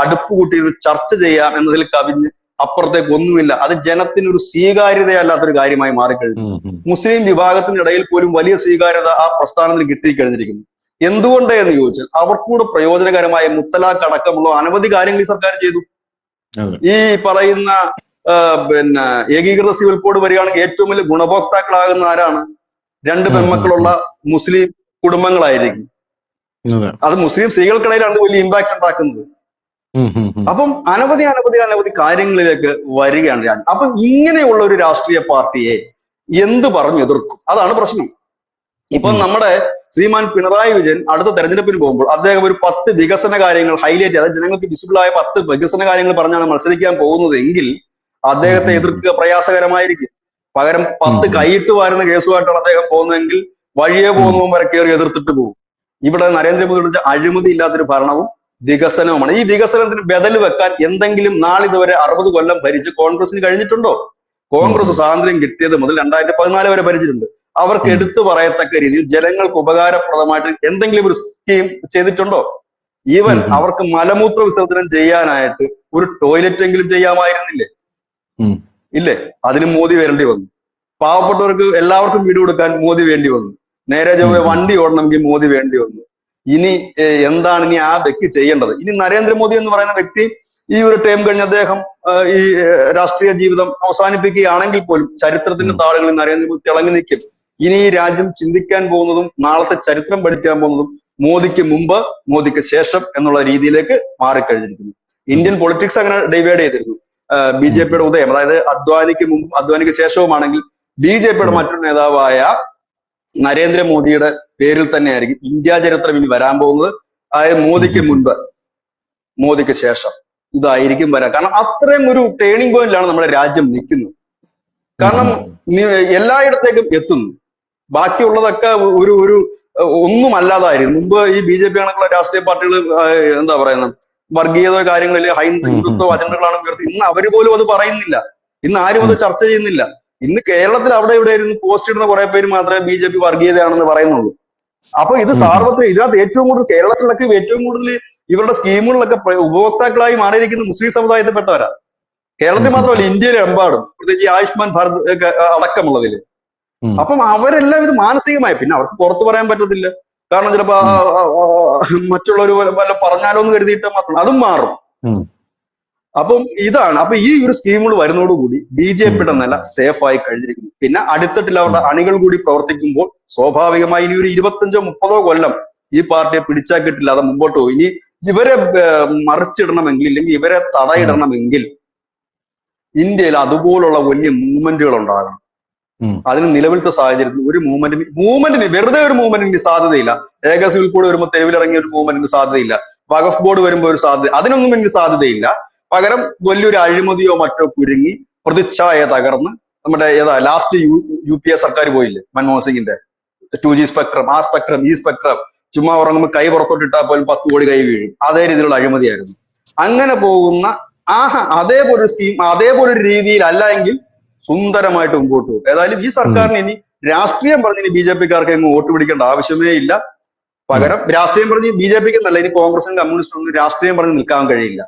S2: അടുപ്പ് കൂട്ടി ചർച്ച ചെയ്യാം എന്നതിൽ കവിഞ്ഞ് അപ്പുറത്തേക്ക് ഒന്നുമില്ല. അത് ജനത്തിനൊരു സ്വീകാര്യതയല്ലാത്തൊരു കാര്യമായി മാറിക്കഴിഞ്ഞു. മുസ്ലിം വിഭാഗത്തിനിടയിൽ പോലും വലിയ സ്വീകാര്യത ആ പ്രസ്ഥാനത്തിന് കിട്ടിക്കഴിഞ്ഞിരിക്കുന്നു. എന്തുകൊണ്ട് എന്ന് ചോദിച്ചാൽ അവർക്കൂടെ പ്രയോജനകരമായ മുത്തലാഖ് അടക്കമുള്ള അനവധി കാര്യങ്ങൾ ഈ സർക്കാർ ചെയ്തു. ഈ പറയുന്ന പിന്നെ ഏകീകൃത സിവിൽ കോഡ് വരികയാണെങ്കിൽ ഏറ്റവും വലിയ ഗുണഭോക്താക്കളാകുന്ന ആരാണ്? 2 പെൺമക്കളുള്ള മുസ്ലിം കുടുംബങ്ങളായിരിക്കും. അത് മുസ്ലിം സ്ത്രീകൾക്കിടയിലാണ് വലിയ ഇമ്പാക്ട് ഉണ്ടാക്കുന്നത്. അപ്പം അനവധി കാര്യങ്ങളിലേക്ക് വരികയാണ് ഞാൻ. അപ്പൊ ഇങ്ങനെയുള്ള ഒരു രാഷ്ട്രീയ പാർട്ടിയെ എന്ത് പറഞ്ഞു എതിർക്കും? അതാണ് പ്രശ്നം. ഇപ്പൊ നമ്മുടെ ശ്രീമാൻ പിണറായി വിജയൻ അടുത്ത തെരഞ്ഞെടുപ്പിന് പോകുമ്പോൾ അദ്ദേഹം ഒരു 10 വികസന കാര്യങ്ങൾ ഹൈലൈറ്റ്, അതായത് ജനങ്ങൾക്ക് വിസിബിൾ ആയ 10 വികസന കാര്യങ്ങൾ പറഞ്ഞാണ് മത്സരിക്കാൻ പോകുന്നതെങ്കിൽ അദ്ദേഹത്തെ എതിർക്കുക പ്രയാസകരമായിരിക്കും. പകരം 10 കൈയിട്ട് വാരുന്ന കേസുമായിട്ടാണ് അദ്ദേഹം പോകുന്നതെങ്കിൽ വഴിയെ പോകുന്നതും വരെ കയറി എതിർത്തിട്ട് പോകും. ഇവിടെ നരേന്ദ്രമോദിയുടെ അഴിമതി ഇല്ലാത്തൊരു ഭരണവും വികസനവുമാണ്. ഈ വികസനത്തിന് ബദൽ വെക്കാൻ എന്തെങ്കിലും നാളിതുവരെ 60 കൊല്ലം ഭരിച്ച് കോൺഗ്രസിന് കഴിഞ്ഞിട്ടുണ്ടോ? കോൺഗ്രസ് സ്വാതന്ത്ര്യം കിട്ടിയത് മുതൽ 2014 വരെ ഭരിച്ചിട്ടുണ്ട്. അവർക്ക് എടുത്തു പറയത്തക്ക രീതിയിൽ ജനങ്ങൾക്ക് ഉപകാരപ്രദമായിട്ട് എന്തെങ്കിലും ഒരു സ്കീം ചെയ്തിട്ടുണ്ടോ? ഈവൻ അവർക്ക് മലമൂത്ര വിസർജനം ചെയ്യാനായിട്ട് ഒരു ടോയ്ലറ്റ് എങ്കിലും ചെയ്യാമായിരുന്നില്ലേ? ഇല്ലേ? അതിന് മോദി വരേണ്ടി വന്നു. പാവപ്പെട്ടവർക്ക് എല്ലാവർക്കും വീട് കൊടുക്കാൻ മോദി വേണ്ടി വന്നു. നേരെ ചൊവ്വേ വണ്ടി ഓടണമെങ്കിൽ മോദി വേണ്ടി വന്നു. ഇനി എന്താണ് ഇനി ആ വ്യക്തി ചെയ്യേണ്ടത്? ഇനി നരേന്ദ്രമോദി എന്ന് പറയുന്ന വ്യക്തി ഈ ഒരു ടൈം കഴിഞ്ഞ് അദ്ദേഹം ഈ രാഷ്ട്രീയ ജീവിതം അവസാനിപ്പിക്കുകയാണെങ്കിൽ പോലും ചരിത്രത്തിന്റെ താളുകളിൽ നരേന്ദ്രമോദി തിളങ്ങി നിൽക്കും. ഇനി ഈ രാജ്യം ചിന്തിക്കാൻ പോകുന്നതും നാളത്തെ ചരിത്രം പഠിക്കാൻ പോകുന്നതും മോദിക്ക് മുമ്പ് മോദിക്ക് ശേഷം എന്നുള്ള രീതിയിലേക്ക് മാറിക്കഴിഞ്ഞിരിക്കുന്നു. ഇന്ത്യൻ പൊളിറ്റിക്സ് അങ്ങനെ ഡിവൈഡ് ചെയ്തിരുന്നു. BJPയുടെ ഉദയം, അതായത് അദ്വാനിക്ക് മുമ്പ് അദ്വാനിക്ക് ശേഷവുമാണെങ്കിൽ BJPയുടെ മറ്റൊരു നേതാവായ നരേന്ദ്രമോദിയുടെ പേരിൽ തന്നെയായിരിക്കും ഇന്ത്യ ചരിത്രം ഇനി വരാൻ പോകുന്നത്. അതായത് മോദിക്ക് മുൻപ് മോദിക്ക് ശേഷം ഇതായിരിക്കും വരാം. കാരണം അത്രയും ഒരു ടേണിംഗ് പോയിന്റിലാണ് നമ്മുടെ രാജ്യം നിൽക്കുന്നത്. കാരണം എല്ലായിടത്തേക്കും എത്തുന്നു. ബാക്കിയുള്ളതൊക്കെ ഒരു ഒന്നും അല്ലാതായിരുന്നു. മുമ്പ് ഈ BJP കണക്കുള്ള രാഷ്ട്രീയ പാർട്ടികൾ എന്താ പറയുന്നത്, വർഗീയത കാര്യങ്ങളിൽ ഹിന്ദുത്വ അജണ്ടകളാണ് ഉയർത്തി. ഇന്ന് അവര് പോലും അത് പറയുന്നില്ല. ഇന്ന് ആരും അത് ചർച്ച ചെയ്യുന്നില്ല. ഇന്ന് കേരളത്തിൽ അവിടെ ഇവിടെ ഇരുന്ന് പോസ്റ്റ് ഇടുന്ന കുറെ പേര് മാത്രമേ BJP വർഗീയതയാണെന്ന് പറയുന്നുള്ളൂ. അപ്പൊ ഇത് ഇതിനകത്ത് ഏറ്റവും കൂടുതൽ കേരളത്തിലൊക്കെ ഏറ്റവും കൂടുതൽ ഇവരുടെ സ്കീമുകളിലൊക്കെ ഉപഭോക്താക്കളായി മാറിയിരിക്കുന്ന മുസ്ലിം സമുദായത്തിൽപ്പെട്ടവരാ. കേരളത്തിൽ മാത്രമല്ല, ഇന്ത്യയിലെമ്പാടും, പ്രത്യേകിച്ച് ആയുഷ്മാൻ ഭാരത് അടക്കമുള്ളതില്. അപ്പം അവരെല്ലാം ഇത് മാനസികമായി, പിന്നെ അവർക്ക് പുറത്തു പറയാൻ പറ്റത്തില്ല. കാരണം ചിലപ്പോ മറ്റുള്ളവർ വല്ല പറഞ്ഞാലോ എന്ന് കരുതിയിട്ട് മാത്രം അതും മാറും. അപ്പം ഇതാണ്. അപ്പൊ ഈ ഒരു സ്കീമുകൾ വരുന്നതോടുകൂടി BJPയുടെ നില സേഫ് ആയി കഴിഞ്ഞിരിക്കുന്നു. പിന്നെ അടുത്തിട്ടില്ല അവരുടെ അണികൾ കൂടി പ്രവർത്തിക്കുമ്പോൾ സ്വാഭാവികമായി ഇനി ഒരു 25-30 കൊല്ലം ഈ പാർട്ടിയെ പിടിച്ചാക്കിയിട്ടില്ല, അത് മുമ്പോട്ട് പോകും. ഇനി ഇവരെ മറിച്ചിടണമെങ്കിൽ, ഇല്ലെങ്കിൽ ഇവരെ തടയിടണമെങ്കിൽ ഇന്ത്യയിൽ അതുപോലുള്ള വലിയ മൂവ്മെന്റുകൾ ഉണ്ടാകണം. അതിന് നിലവിലത്തെ സാഹചര്യത്തിൽ ഒരു മൂവ്മെന്റിന് വെറുതെ ഒരു മൂവ്മെന്റിന് സാധ്യതയില്ല. ഏക സിവിൽ കോഡ് വരുമ്പോൾ തെരുവിലിറങ്ങിയ ഒരു മൂവ്മെന്റിന് സാധ്യതയില്ല. വഖഫ് ബോർഡ് വരുമ്പോൾ ഒരു സാധ്യത, അതിനൊന്നും എനിക്ക് സാധ്യതയില്ല. പകരം വലിയൊരു അഴിമതിയോ മറ്റോ കുരുങ്ങി പ്രതിച്ഛായ തകർന്ന് നമ്മുടെ ലാസ്റ്റ് UPA സർക്കാർ പോയില്ലേ, മൻമോഹൻ സിംഗിന്റെ 2G സ്പെക്ട്രം, ആ സ്പെക്ട്രം ഈ സ്പെക്ട്രം ചുമ്മാ ഉറങ്ങുമ്പോൾ കൈ പുറത്തോട്ടിട്ടാൽ പോലും 10 കോടി കൈ വീഴും. അതേ രീതിയിലുള്ള അഴിമതിയായിരുന്നു. അങ്ങനെ പോകുന്ന അതേപോലൊരു സ്കീം, അതേപോലൊരു രീതിയിലല്ല എങ്കിൽ സുന്ദരമായിട്ട് മുമ്പോട്ട് പോകും. ഏതായാലും ഈ സർക്കാരിന് ഇനി രാഷ്ട്രീയം പറഞ്ഞ് ഇനി BJPക്കാർക്ക് എങ്ങും വോട്ട് പിടിക്കേണ്ട ആവശ്യമേ ഇല്ല. പകരം രാഷ്ട്രീയം പറഞ്ഞ് BJPക്ക് എന്നല്ല, ഇനി കോൺഗ്രസും കമ്മ്യൂണിസ്റ്റും ഒന്നും രാഷ്ട്രീയം പറഞ്ഞ് നിൽക്കാൻ കഴിയില്ല.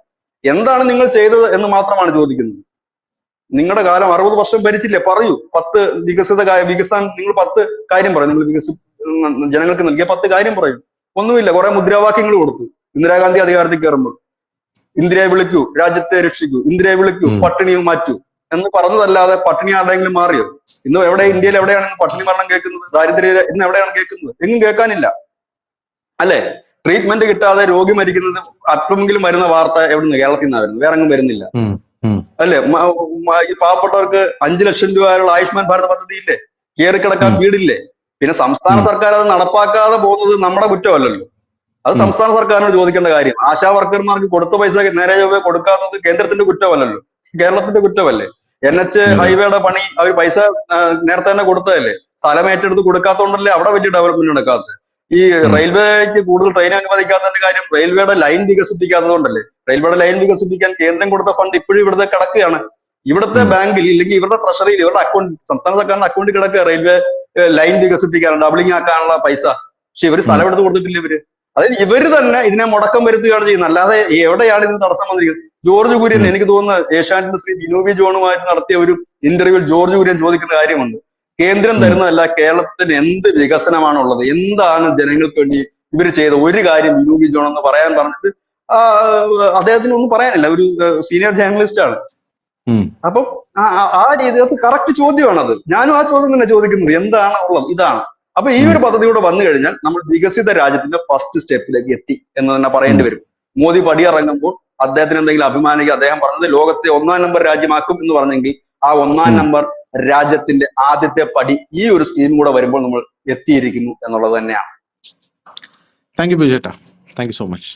S2: എന്താണ് നിങ്ങൾ ചെയ്തത് എന്ന് മാത്രമാണ് ചോദിക്കുന്നത്. നിങ്ങളുടെ കാലം 60 വർഷം ഭരിച്ചില്ലേ? പറയൂ. 10 വികസനം നിങ്ങൾ 10 കാര്യം പറയും. നിങ്ങൾ ജനങ്ങൾക്ക് നൽകിയ 10 കാര്യം പറയും. ഒന്നുമില്ല. കുറെ മുദ്രാവാക്യങ്ങൾ കൊടുത്തു. ഇന്ദിരാഗാന്ധി അധികാരത്തിൽ കയറുമ്പോൾ ഇന്ദിരയെ വിളിക്കൂ, രാജ്യത്തെ രക്ഷിക്കൂ, ഇന്ദിരയെ വിളിക്കൂ, പട്ടിണിയും മാറ്റൂ എന്ന് പറഞ്ഞതല്ലാതെ പട്ടിണി ആരുടെയെങ്കിലും മാറിയോ? ഇന്ന് ഇന്ത്യയിൽ എവിടെയാണ് പട്ടിണി മരണം കേൾക്കുന്നത്? ദാരിദ്ര്യ ഇന്ന് എവിടെയാണ് കേൾക്കുന്നത്? എങ്ങും കേൾക്കാനില്ല, അല്ലെ? ട്രീറ്റ്മെന്റ് കിട്ടാതെ രോഗി മരിക്കുന്നത് അല്പമെങ്കിലും വരുന്ന വാർത്ത എവിടുന്ന്? കേരളത്തിൽ നിന്നാണ് വരുന്നത്, വേറെ എങ്ങും വരുന്നില്ല, അല്ലെ? ഈ പാവപ്പെട്ടവർക്ക് 5 ലക്ഷം രൂപ ആയുഷ്മാൻ ഭാരത് പദ്ധതി ഇല്ലേ? കയറിക്കിടക്കാൻ വീടില്ലേ? പിന്നെ സംസ്ഥാന സർക്കാർ അത് നടപ്പാക്കാതെ പോകുന്നത് നമ്മുടെ കുറ്റമല്ലല്ലോ. അത് സംസ്ഥാന സർക്കാരിനോട് ചോദിക്കേണ്ട കാര്യം. ആശാ വർക്കർമാർക്ക് കൊടുത്ത പൈസ നേരെ ചൊവ്വേ കൊടുക്കാത്തത് കേന്ദ്രത്തിന്റെ കുറ്റമല്ലല്ലോ. കേരളത്തിന്റെ കുറ്റമല്ലേ? NH
S1: അതെ.
S2: ഹൈവേയുടെ പണി അവർ പൈസ നേരത്തെ തന്നെ കൊടുത്തതല്ലേ? സ്ഥലം ഏറ്റെടുത്ത് കൊടുക്കാത്തതുകൊണ്ടല്ലേ അവിടെ വലിയ ഡെവലപ്മെന്റ് നടക്കാത്തത്? ഈ
S1: ഉം.
S2: റെയിൽവേക്ക് കൂടുതൽ ട്രെയിൻ അനുവദിക്കാത്തതിന്റെ കാര്യം റെയിൽവേയുടെ ലൈൻ വികസിപ്പിക്കാത്തതുകൊണ്ടല്ലേ? റെയിൽവേയുടെ ലൈൻ വികസിപ്പിക്കാൻ കേന്ദ്രം കൊടുത്ത ഫണ്ട് ഇപ്പോഴും ഇവിടുത്തെ കിടക്കുകയാണ്. ഇവിടുത്തെ
S1: ഉം.
S2: ബാങ്കിൽ ഇല്ലെങ്കിൽ ഇവരുടെ ട്രഷറിയിൽ ഇവരുടെ അക്കൗണ്ട്, സംസ്ഥാന സർക്കാരിന്റെ അക്കൗണ്ടിൽ കിടക്കുക റെയിൽവേ ലൈൻ വികസിപ്പിക്കാൻ, ഡബിളിംഗ് ആക്കാനുള്ള പൈസ. പക്ഷെ ഇവര്
S1: ഉം.
S2: സ്ഥലം എടുത്ത് കൊടുത്തിട്ടില്ല ഇവര്. അതായത് ഇവര് തന്നെ ഇതിനെ മുടക്കം വരുത്തുകയാണ് ചെയ്യുന്നത്. അല്ലാതെ എവിടെയാണ് ഇതിന് തടസ്സം വന്നിരിക്കുന്നത്? ജോർജ് കുര്യൻ,
S1: ഉം.
S2: എനിക്ക് തോന്നുന്നത് ഏഷ്യാനെറ്റിന്റെ ശ്രീ ബിനോബി ജോണുമായിട്ട് നടത്തിയ ഒരു ഇന്റർവ്യൂവിൽ ജോർജ് കുര്യൻ ചോദിക്കുന്ന കാര്യമുണ്ട്. കേന്ദ്രം
S1: ഉം.
S2: തരുന്നതല്ല, കേരളത്തിന് എന്ത് വികസനമാണുള്ളത്, എന്താണ് ജനങ്ങൾക്ക് വേണ്ടി ഇവർ ചെയ്ത ഒരു കാര്യം ബിനോബി ജോൺ എന്ന് പറയാൻ പറഞ്ഞിട്ട് ആ, അദ്ദേഹത്തിന് ഒന്നും പറയാനില്ല. ഒരു സീനിയർ ജേർണലിസ്റ്റ് ആണ്.
S1: ഉം.
S2: അപ്പം ആ രീതി അത് കറക്റ്റ് ചോദ്യമാണത്. ഞാനും ആ ചോദ്യം തന്നെ ചോദിക്കുന്നത്, എന്താണ് ഉള്ളത്, ഇതാണ്. അപ്പൊ ഈ
S1: ഉം.
S2: ഒരു പദ്ധതി കൂടെ വന്നു കഴിഞ്ഞാൽ നമ്മൾ വികസിത രാജ്യത്തിന്റെ ഫസ്റ്റ് സ്റ്റെപ്പിലേക്ക് എത്തി എന്ന് തന്നെ
S1: ഉം.
S2: പറയേണ്ടി വരും. മോദി പടിയിറങ്ങുമ്പോൾ അദ്ദേഹത്തിന് എന്തെങ്കിലും അഭിമാനിക്കുക. അദ്ദേഹം പറഞ്ഞത് ലോകത്തെ 1-ാം നമ്പർ രാജ്യമാക്കും എന്ന് പറഞ്ഞെങ്കിൽ ആ 1-ാം
S1: ഉം.
S2: നമ്പർ രാജ്യത്തിന്റെ ആദ്യത്തെ പടി ഈ ഒരു സ്കീം കൂടെ വരുമ്പോൾ നമ്മൾ എത്തിയിരിക്കുന്നു എന്നുള്ളത് തന്നെയാണ്.
S1: താങ്ക് യു ബിജു ചേട്ടാ. Thank you so much.